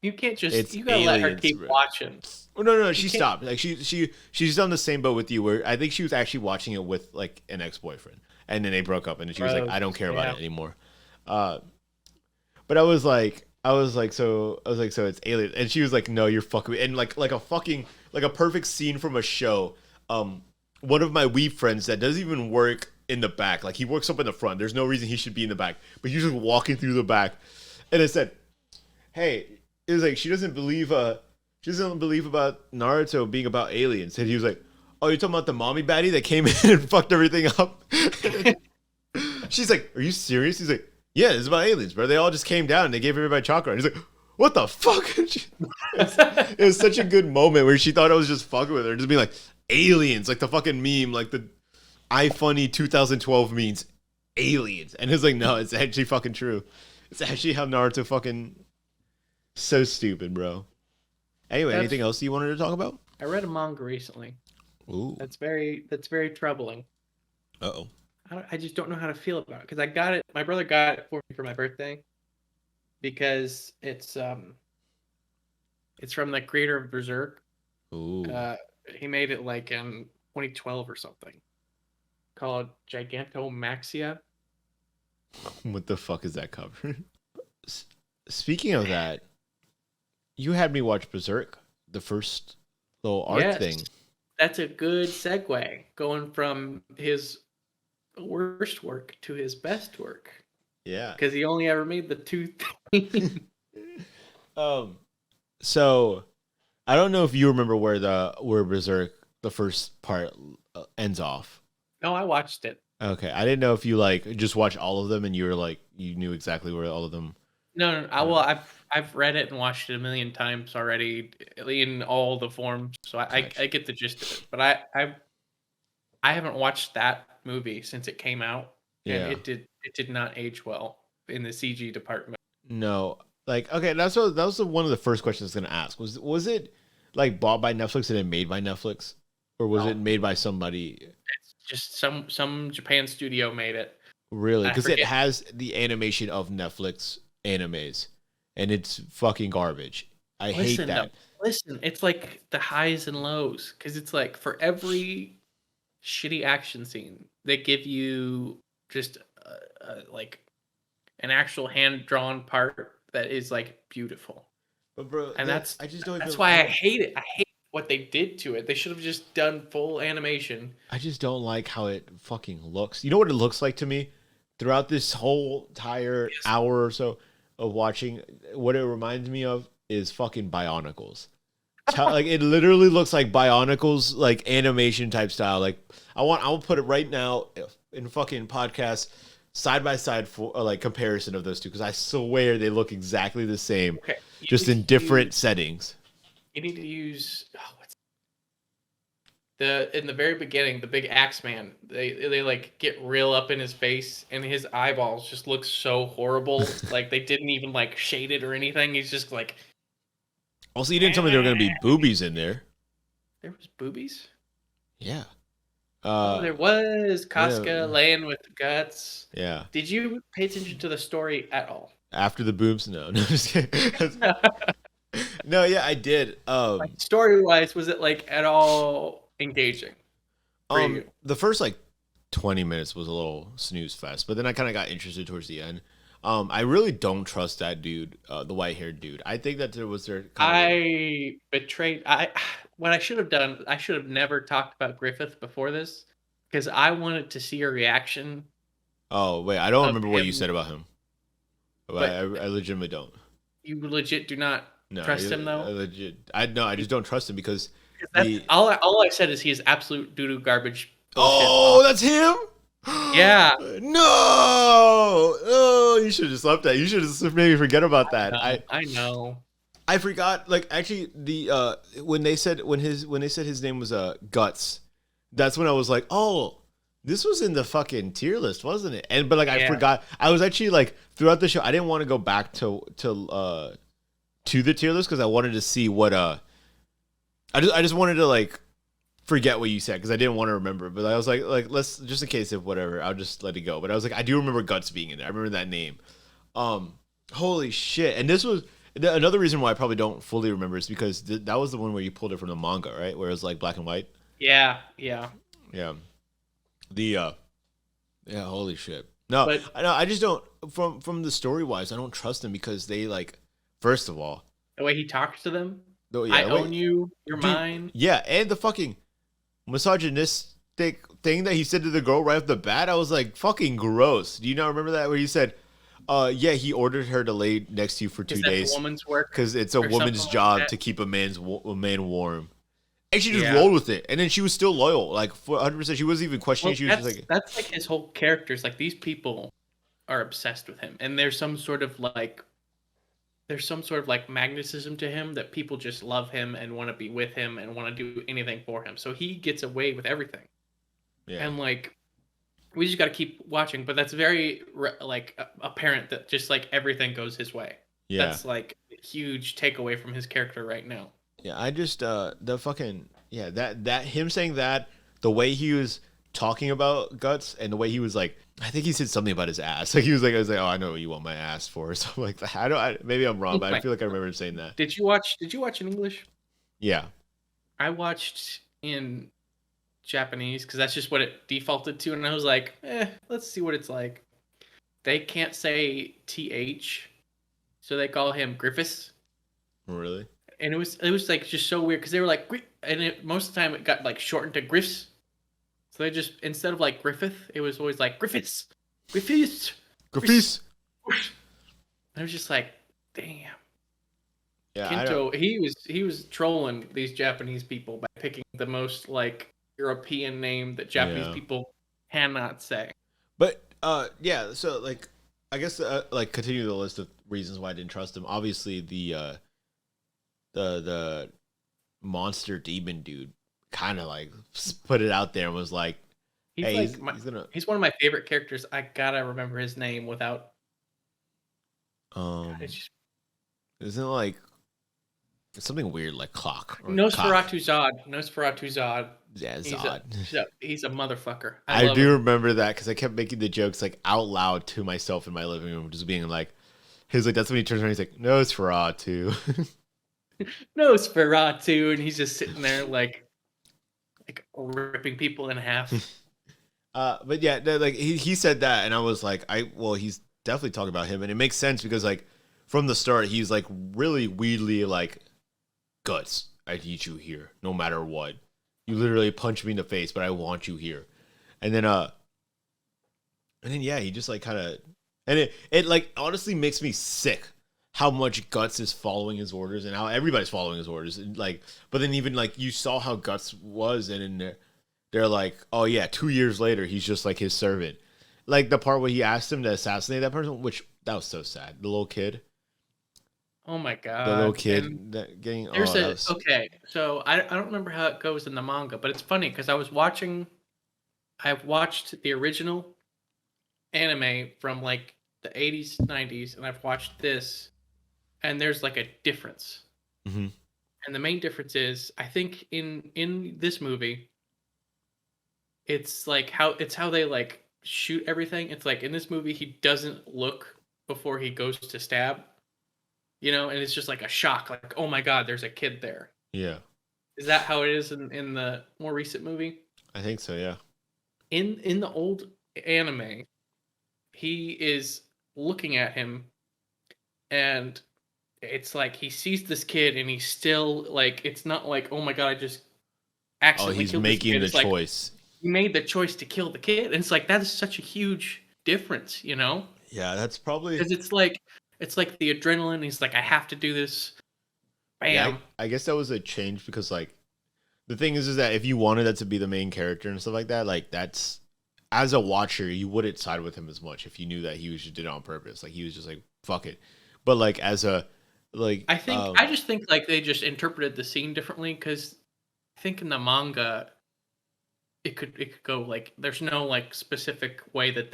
you can't just you gotta let her keep watching." Oh, no, she stopped. Like she's on the same boat with you, where I think she was actually watching it with like an ex-boyfriend, and then they broke up, and she was like, "I don't care about it anymore." But I was like, so it's alien, and she was like, "No, you're fucking," and like a perfect scene from a show. One of my weeb friends that doesn't even work in the back, like he works up in the front. There's no reason he should be in the back, but he's just walking through the back, and it said, "Hey," it was like she doesn't believe about Naruto being about aliens, and he was like, "Oh, you're talking about the mommy baddie that came in and fucked everything up?" She's like, "Are you serious?" He's like, "Yeah, it's about aliens, bro. They all just came down and they gave everybody chakra." And he's like, "What the fuck?" It was such a good moment where she thought I was just fucking with her, just being like, aliens, like the fucking meme, like the iFunny 2012 means aliens. And it's like, no, it's actually fucking true. It's actually how Naruto fucking so stupid, bro. Anyway, anything else you wanted to talk about? I read a manga recently. Ooh. That's very troubling. Uh-oh. I just don't know how to feel about it, because I got it. My brother got it for me for my birthday, because it's from the creator of Berserk. Ooh. He made it like in 2012 or something, called Gigantomaxia. What the fuck is that cover? Speaking of that, you had me watch Berserk, the first little art thing. That's a good segue, going from his worst work to his best work. Yeah. Because he only ever made the two things. So I don't know if you remember where Berserk, the first part, ends off. No, I watched it. Okay, I didn't know if you like just watched all of them and you were like you knew exactly where all of them. No. Well, I've read it and watched it a million times already in all the forms, so I get the gist of it. But I haven't watched that movie since it came out, and it did not age well in the CG department. No, like okay, that was one of the first questions I was gonna ask. Was it like bought by Netflix and then made by Netflix, or was it made by somebody? It's just some Japan studio made it. Really, because it has the animation of Netflix animes, and it's fucking garbage. I hate that. Listen, it's like the highs and lows, because it's like for every shitty action scene, they give you just like an actual hand drawn part that is like beautiful. But bro, and that's why I hate it. I hate what they did to it. They should have just done full animation. I just don't like how it fucking looks. You know what it looks like to me? Throughout this whole entire hour or so of watching, what it reminds me of is fucking Bionicles. Like it literally looks like Bionicles, like animation type style. Like I'll put it right now in fucking podcast side by side for like comparison of those two, because I swear they look exactly the same, just in different settings. You need to use in the very beginning, the big axe man. They like get real up in his face, and his eyeballs just look so horrible. Like they didn't even like shade it or anything. He's just like. Also, you didn't tell me there were going to be boobies in there. There was boobies? Yeah. There was Casca laying with guts. Yeah. Did you pay attention to the story at all? After the boobs? No, just kidding. No, yeah, I did. Like, story-wise, was it like at all engaging for you? The first like 20 minutes was a little snooze fest, but then I kind of got interested towards the end. I really don't trust that dude, the white-haired dude. I think that there was what I should have done, I should have never talked about Griffith before this, because I wanted to see a reaction. Oh, wait, I don't remember what you said about him. But I legitimately don't. You legit do not trust him, though? I just don't trust him because all I said is he is absolute doo-doo garbage bullshit. Oh, that's him? Yeah. No. Oh, you should have just left that. You should have maybe forget about that. I know. I forgot. Like actually, when they said his name was Guts, that's when I was like, oh, this was in the fucking tier list, wasn't it? But I forgot. I was actually like throughout the show, I didn't want to go back to the tier list because I wanted to see what I just wanted to like forget what you said because I didn't want to remember. But I was like let's just in case of whatever, I'll just let it go. But I was like, I do remember Guts being in there. I remember that name. Holy shit! And this was another reason why I probably don't fully remember is because that was the one where you pulled it from the manga, right? Where it was like black and white. Yeah. Holy shit. No, but I just don't from the story wise, I don't trust him because they like first of all the way he talks to them. I own you. You're mine. Yeah, and the fucking misogynistic thing that he said to the girl right off the bat, I was like, fucking gross. Do you not remember that where he said, he ordered her to lay next to you for 2 days. A woman's work because it's a woman's job to keep a man warm. And she just rolled with it, and then she was still loyal, like 100%. She wasn't even questioning. She was just like, that's like his whole character's like these people are obsessed with him, and there's some sort of like magnetism to him that people just love him and want to be with him and want to do anything for him. So he gets away with everything. Yeah. And like, we just got to keep watching, but that's very like apparent that just like everything goes his way. Yeah. That's like a huge takeaway from his character right now. Yeah, I just that him saying that, the way he was talking about Guts and the way he was like, I think he said something about his ass. Like I was like, oh, I know what you want my ass for, or something like that. Maybe I'm wrong, but I feel like I remember him saying that. Did you watch in English? Yeah, I watched in Japanese because that's just what it defaulted to, and I was like, let's see what it's like. They can't say th, so they call him Griffiths. Really? And it was like just so weird because they were like, and most of the time it got like shortened to Griffs. So they just instead of like Griffith, it was always like Griffiths, Griffiths, Griffiths. I was just like, damn. Yeah, Kinto, he was trolling these Japanese people by picking the most like European name that Japanese people cannot say. But yeah, so like I guess like continue the list of reasons why I didn't trust him. Obviously the monster demon dude kind of like put it out there and was like, He's hey, like he's gonna he's one of my favorite characters. I gotta remember his name without. um It's just, isn't it like something weird like clock or Nosferatu Zod. Nosferatu Zod. Yeah, Zod. He's a motherfucker. I do remember that because I kept making the jokes like out loud to myself in my living room, just being like, he's like, that's when he turns around, he's like, Nosferatu. Nosferatu, and he's just sitting there like ripping people in half. But yeah, like he said that, and I was like, he's definitely talking about him, and it makes sense because like from the start, he's like really weirdly like, Guts, I'd eat you here, no matter what. You literally punch me in the face, but I want you here. And then yeah, he just like kind of, and it like honestly makes me sick how much Guts is following his orders and how everybody's following his orders. And like, but then even like you saw how Guts was, and in they're like, oh yeah, 2 years later, he's just like his servant. Like the part where he asked him to assassinate that person, which that was so sad. The little kid. Oh my god! The little kid that getting. Okay, so I don't remember how it goes in the manga, but it's funny because I've watched the original anime from like the 80s, 90s, and I've watched this, and there's like a difference. Mm-hmm. And the main difference is, I think in this movie, it's how they like shoot everything. It's like in this movie, he doesn't look before he goes to stab. And it's just like a shock, like, oh my god, there's a kid there. Yeah. Is that how it is in the more recent movie? I think so, yeah. In the old anime, he is looking at him, and it's like he sees this kid, and he's still like, it's not like, oh my god, I just accidentally killed this kid. He's making the it's choice. Like, he made the choice to kill the kid, and it's like that is such a huge difference, Yeah, that's probably because it's like the adrenaline. He's like, I have to do this. Bam. Yeah, I guess that was a change because like the thing is that if you wanted that to be the main character and stuff like that, like that's as a watcher, you wouldn't side with him as much if you knew that he was just did it on purpose. Like he was just like, fuck it. But like as a like I just think like they just interpreted the scene differently because I think in the manga it could go like there's no like specific way that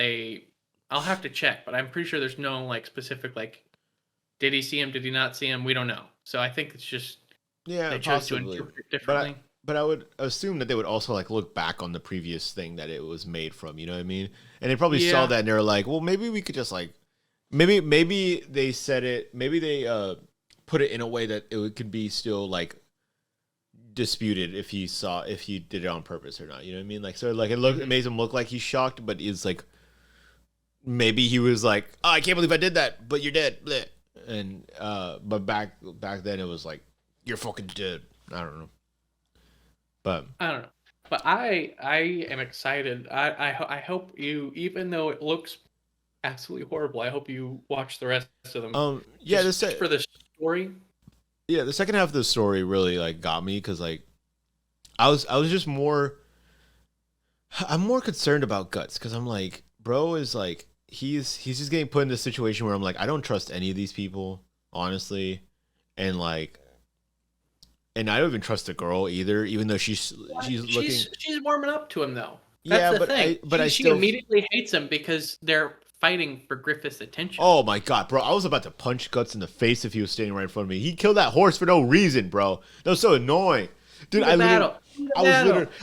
I'll have to check, but I'm pretty sure there's no like specific like did he see him, did he not see him? We don't know. So I think it's just they chose to interpret it differently. But I would assume that they would also like look back on the previous thing that it was made from, you know what I mean? And they probably saw that and they're like, well, maybe we could just like maybe they said it, maybe they put it in a way that it could be still like disputed if he did it on purpose or not, you know what I mean? Like so like it made him look like he's shocked, but it's like maybe he was like, oh, I can't believe I did that, but you're dead. Bleh. And but back then it was like, you're fucking dead. I don't know. But I don't know. But I am excited. I hope you, even though it looks absolutely horrible, I hope you watch the rest of them. Yeah, just for the story. Yeah, the second half of the story really like got me because like I was just I'm more concerned about Guts because I'm like, bro is like he's just getting put in this situation where I'm like, I don't trust any of these people, honestly. And like and I don't even trust the girl either, even though she's looking she's warming up to him though. That's the thing. She immediately hates him because they're fighting for Griffith's attention. Oh my god, bro. I was about to punch Guts in the face if he was standing right in front of me. He killed that horse for no reason, bro. That was so annoying. Dude, I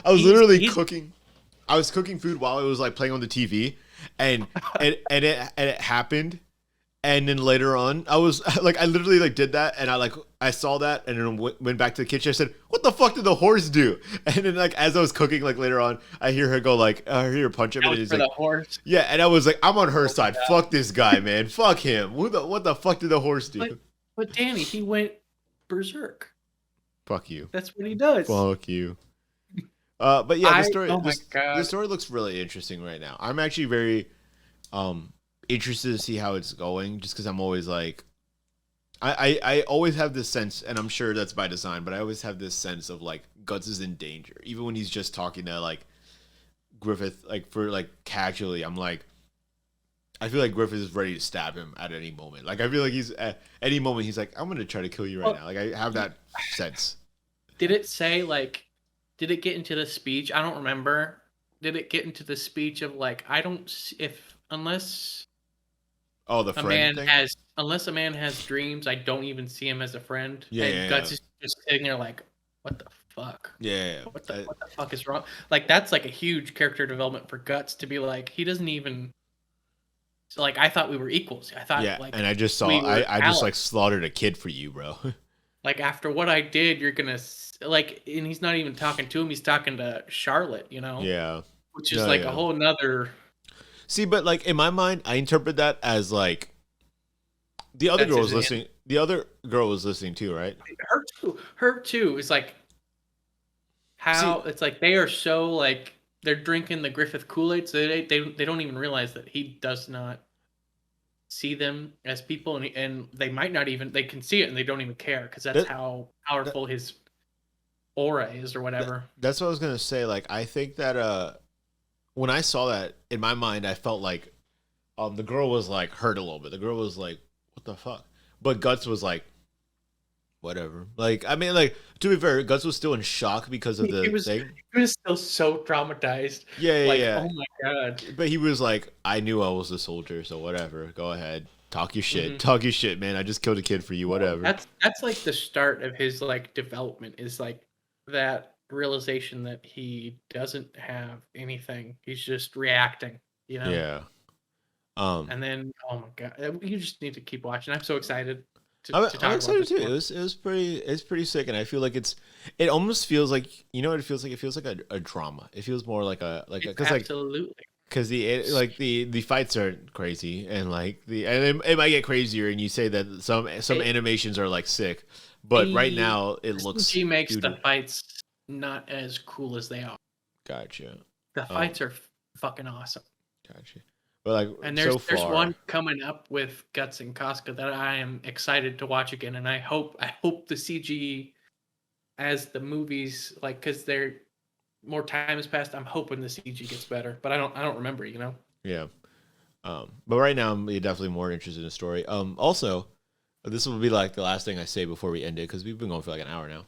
was literally cooking. I was cooking food while it was like playing on the TV, and it happened, And then later on, I was like, I literally like did that, and I saw that, and then went back to the kitchen. I said, "What the fuck did the horse do?" And then like as I was cooking, like later on, I hear her go like, I hear her punch him, That and was he's for like, the horse. yeah, and I was like, I'm on her Oh my side. god. Fuck this guy, man. Fuck him. What the fuck did the horse do? But Danny, he went berserk. Fuck you. That's what he does. Fuck you. But yeah, Oh my the god. story looks really interesting right now. I'm actually very interested to see how it's going, just because I'm always like, I always have this sense, and I'm sure that's by design, but I always have this sense of like Guts is in danger, even when he's just talking to like Griffith, like for like casually. I'm like, I feel like Griffith is ready to stab him at any moment. Like I feel like he's at any moment he's like, I'm gonna try to kill you right now. Like I have that sense. Did it say like? Did it get into the speech? I don't remember. Did it get into the speech of like I don't if unless Oh, the a friend man thing. has unless a man has dreams, I don't even see him as a friend. Yeah, And yeah, Guts yeah. is just sitting there like, what the fuck? Yeah, What the fuck is wrong? Like that's like a huge character development for Guts to be like he doesn't even like I thought we were equals. I thought yeah. like And I just we saw, were I just allies. like slaughtered a kid for you, bro. Like after what I did, you're gonna like, and he's not even talking to him. He's talking to Charlotte, Yeah. which is No, like a yeah. whole nother. See, but like in my mind, I interpret that as like the other That's girl his was listening. The other girl was listening too, right? Her too. Her too is like See, how it's like they are so like they're drinking the Griffith Kool-Aid, so they don't even realize that he does not see them as people, and they might not even they can see it and they don't even care because that's that, how that, powerful his aura is or whatever. that's what I was gonna say. Like, I think that when I saw that in my mind, I felt like the girl was like hurt a little bit. The girl was like, "What the fuck?" But Guts was like, "Whatever." Like, I mean, like to be fair, Guts was still in shock because of He the was thing. he was still so traumatized. Yeah, yeah, Like, yeah. oh my god. But he was like, "I knew I was a soldier, so whatever. Go ahead, talk your shit, Mhm. talk your shit, man. I just killed a kid for you, whatever." That's like the start of his like development is like that realization that he doesn't have anything. He's just reacting. Yeah. Um, And then oh my god, you just need to keep watching. I'm so excited to I'm talk about excited this too. more. It's pretty sick, and I feel like it almost feels like, you know what it feels like. It feels like a drama. It feels more like It's because like absolutely. because the fights are crazy, and like it might get crazier, and you say that some It, animations are like sick, but right the now it looks CG makes doo the doo. fights not as cool as they are. Gotcha. The Um, fights are fucking awesome. gotcha. But like And so there's one far, coming up with Guts and Casca that I am excited to watch again, and I hope the CG as the movies like because they're more time has passed. I'm hoping the CG gets better, but I don't remember. yeah. But right now I'm definitely more interested in the story. Also, this will be like the last thing I say before we end it, because we've been going for like an hour now.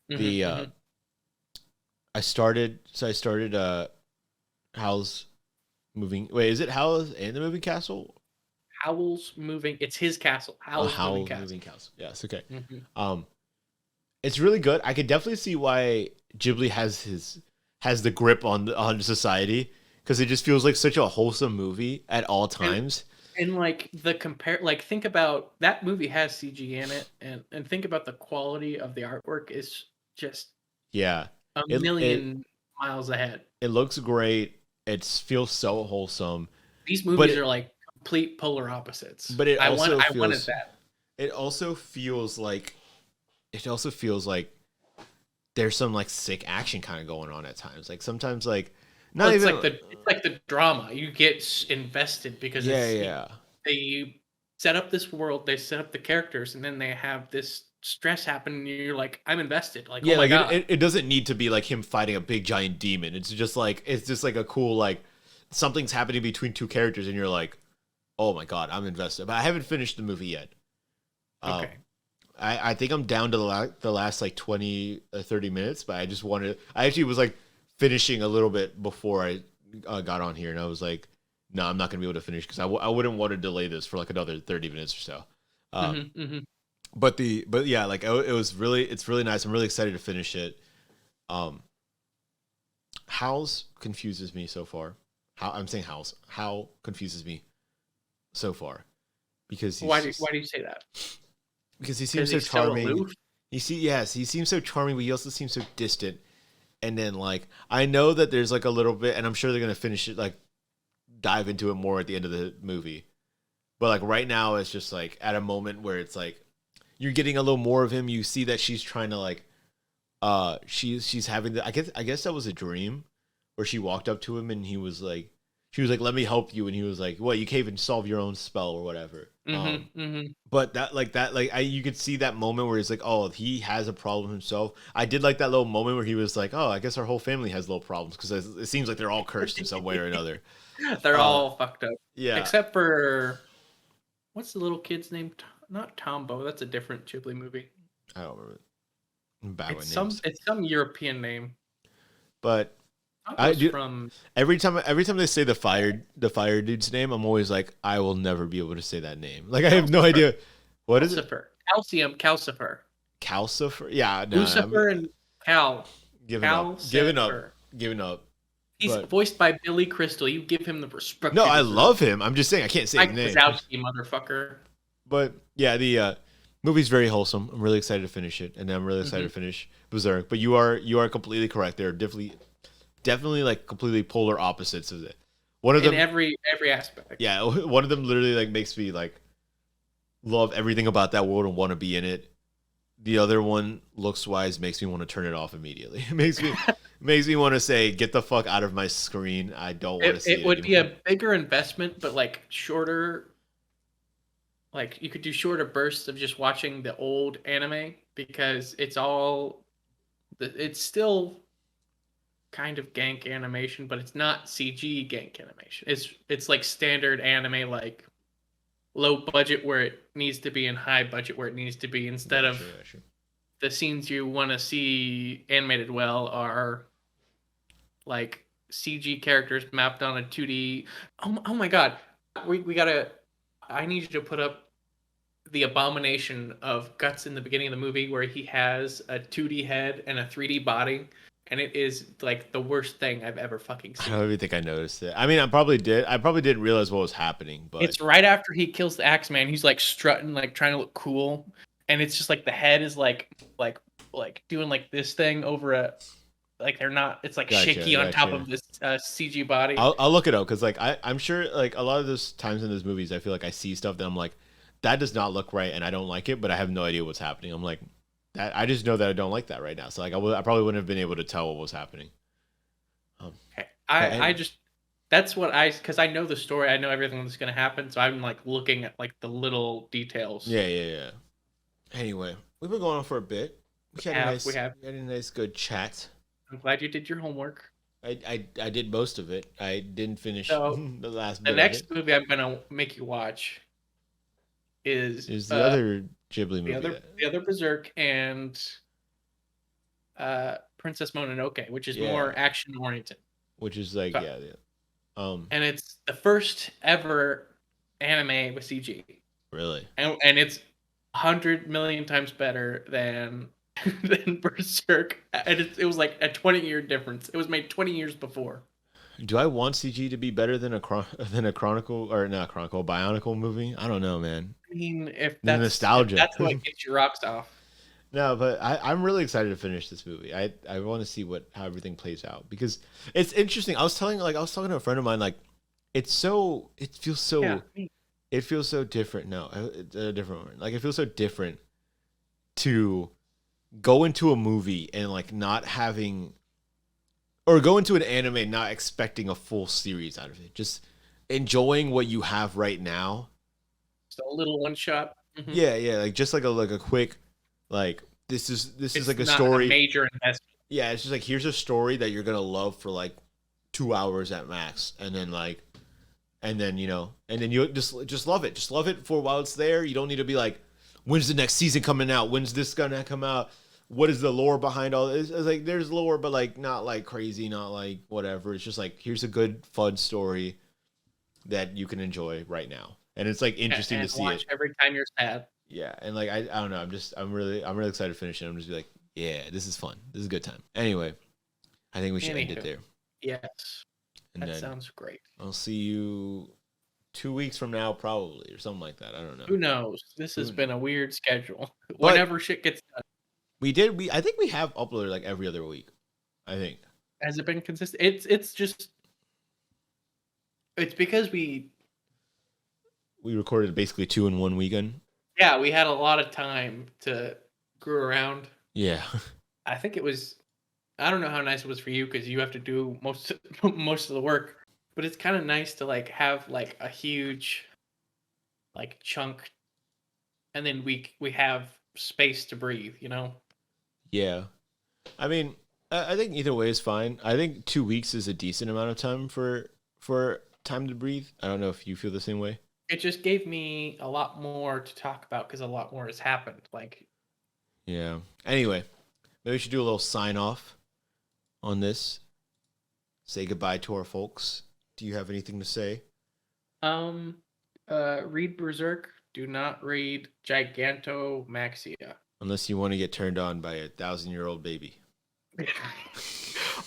The Mm-hmm, mm-hmm. I started Howl's moving. Wait, is it Howl's and the Moving Castle? Howl's moving. It's his castle. Oh, Howl's moving Howl's castle. Moving Castle. Yes, okay. Mm-hmm. Um, it's really good. I could definitely see why Ghibli has the grip on society, because it just feels like such a wholesome movie at all And times. and like like think about that movie has CG in it, and think about the quality of the artwork is just Yeah, a it million miles ahead. it looks great. It feels so wholesome, These but movies are like complete polar opposites. but I wanted that. it also feels like it also feels like there's some like sick action kind of going on at times. Like sometimes like Well, not it's even like the drama. You get invested because yeah, yeah. they set up this world, they set up the characters, and then they have this stress happen, and you're like, I'm invested. Like, oh Yeah, my like god. it doesn't need to be like him fighting a big giant demon. It's just like a cool like something's happening between two characters, and you're like, oh my god, I'm invested. But I haven't finished the movie yet. Um, Okay. I think I'm down to the last like 20 30 minutes, but I actually was like finishing a little bit before I got on here, and I was like, no, I'm not gonna be able to finish, because I wouldn't want to delay this for like another 30 minutes or so. Um, Mm-hmm, mm-hmm. but yeah, like it's really nice. I'm really excited to finish it. Um, Howls confuses me so far. How I'm saying Howls. How confuses me so far. because Why do you say that? because he seems Because so he's so charming. aloof. Yes, he seems so charming, but he also seems so distant. And then like I know that there's like a little bit, and I'm sure they're gonna finish it, like dive into it more at the end of the movie. But like right now, it's just like at a moment where it's like you're getting a little more of him. You see that she's trying to like she's having the I guess that was a dream where she walked up to him and he was like she was like, let me help you, and he was like, what, you can't even solve your own spell or whatever. But that like you could see that moment where he's like, oh, he has a problem himself. I did like that little moment where he was like, oh, I guess our whole family has little problems, because it seems like they're all cursed in some way or another. They're all fucked up. Yeah, Except for what's the little kid's name? Not Tombo. That's a different Ghibli movie. I don't remember. I'm bad It's with names. it's some European name. But I Tombo's do from every time they say the fire dude's name, I'm always like, I will never be able to say that name. Like I have no idea. What is it? Calcifer. Calcifer. Calcifer? Yeah, no, Lucifer and Cal. giving up. Giving up. He's But voiced by Billy Crystal. You give him the respect. no, he I deserves. love him. I'm just saying I can't say his Mike name. Wazowski, motherfucker. But yeah, the movie's very wholesome. I'm really excited to finish it, and I'm really excited to finish Berserk. But you are completely correct. They're definitely like completely polar opposites of it. One of them, in every aspect. yeah, one of them literally like makes me like love everything about that world and want to be in it. The other one, looks wise, makes me want to turn it off immediately. It makes me want to say, get the fuck out of my screen. I don't want to see it. It would be a bigger investment, but like shorter. Like you could do shorter bursts of just watching the old anime, because it's still kind of gank animation, but it's not CG gank animation. It's like standard anime, like low budget where it needs to be and high budget where it needs to be, instead of the scenes you want to see animated well are like CG characters mapped on a 2D. Oh my god. We gotta. I need you to put up the abomination of Guts in the beginning of the movie, where he has a 2D head and a 3D body, and it is like the worst thing I've ever fucking I seen. don't even think I noticed it. I mean, I probably did. I probably didn't realize what was happening, but It's right after he kills the Axeman. He's like strutting, like trying to look cool, and it's just like the head is like doing like this thing over a, like they're not. It's like shaky on top of this CG body. I'll look it up, because like I'm sure like a lot of those times in those movies, I feel like I see stuff that I'm like, that does not look right, and I don't like it, but I have no idea what's happening. I'm like, that I just know that I don't like that right now. So like I probably wouldn't have been able to tell what was happening. Okay. I just, that's what because I know the story, I know everything that's gonna happen, so I'm like looking at like the little details. Yeah. Anyway, we've been going on for a bit. We had a nice good chat. I'm glad you did your homework. I did most of it. I didn't finish So, the last bit. The next movie I'm gonna make you watch is the other Ghibli movie. The other Berserk and Princess Mononoke, which is more action oriented. Which is like and it's the first ever anime with CG. Really? And it's 100 million times better than Berserk. And it was like a 20-year difference. It was made 20 years before. Do I want CG to be better than a Chronicle, or not Chronicle, Bionicle movie? I don't know, man. I mean, if that's nostalgia, if that's what gets your rocks off. No, but I'm really excited to finish this movie. I want to see how everything plays out, because it's interesting. I was talking to a friend of mine, like it feels so different. No, it's a different one. Like it feels so different to go into a movie and like not having, or go into an anime not expecting a full series out of it. Just enjoying what you have right now. Just a little one shot. Mm-hmm. Yeah, like just like a quick, like this is like a not story. A major investment. Yeah, it's just like, here's a story that you're gonna love for like 2 hours at max, and then you just love it. Just love it for while it's there. You don't need to be like, when's the next season coming out? When's this gonna come out? What is the lore behind all this? It's like, there's lore, but like not like crazy, not like whatever. It's just like, here's a good fun story that you can enjoy right now, and it's like interesting to see watch it every time you're sad. Yeah, and like I don't know, I'm really excited to finish it. I'm just like, yeah, this is fun. This is a good time. Anyway, I think we should end it there. Yes. That sounds great. I'll see you 2 weeks from now, probably, or something like that. I don't know. Who knows? This has Who been a weird schedule. But Whenever shit gets done. I think we have uploaded like every other week. I think. Has it been consistent? It's just it's because we recorded basically 2 in one weekend. Yeah, we had a lot of time to screw around. Yeah. I think it was. I don't know how nice it was for you because you have to do most of the work. But it's kind of nice to like have like a huge like chunk, and then we have space to breathe. You know. Yeah. I mean, I think either way is fine. I think 2 weeks is a decent amount of time for time to breathe. I don't know if you feel the same way. It just gave me a lot more to talk about because a lot more has happened. Like, yeah. Anyway, maybe we should do a little sign off on this. Say goodbye to our folks. Do you have anything to say? read Berserk. Do not read Gigantomaxia. Unless you want to get turned on by a 1,000-year-old baby.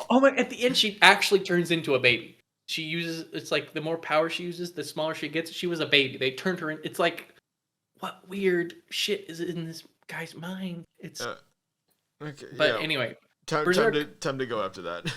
Oh my! At the end, she actually turns into a baby. She uses. It's like the more power she uses, the smaller she gets. She was a baby. They turned her in. It's like, what weird shit is in this guy's mind? It's. Okay. But anyway, time to go after that.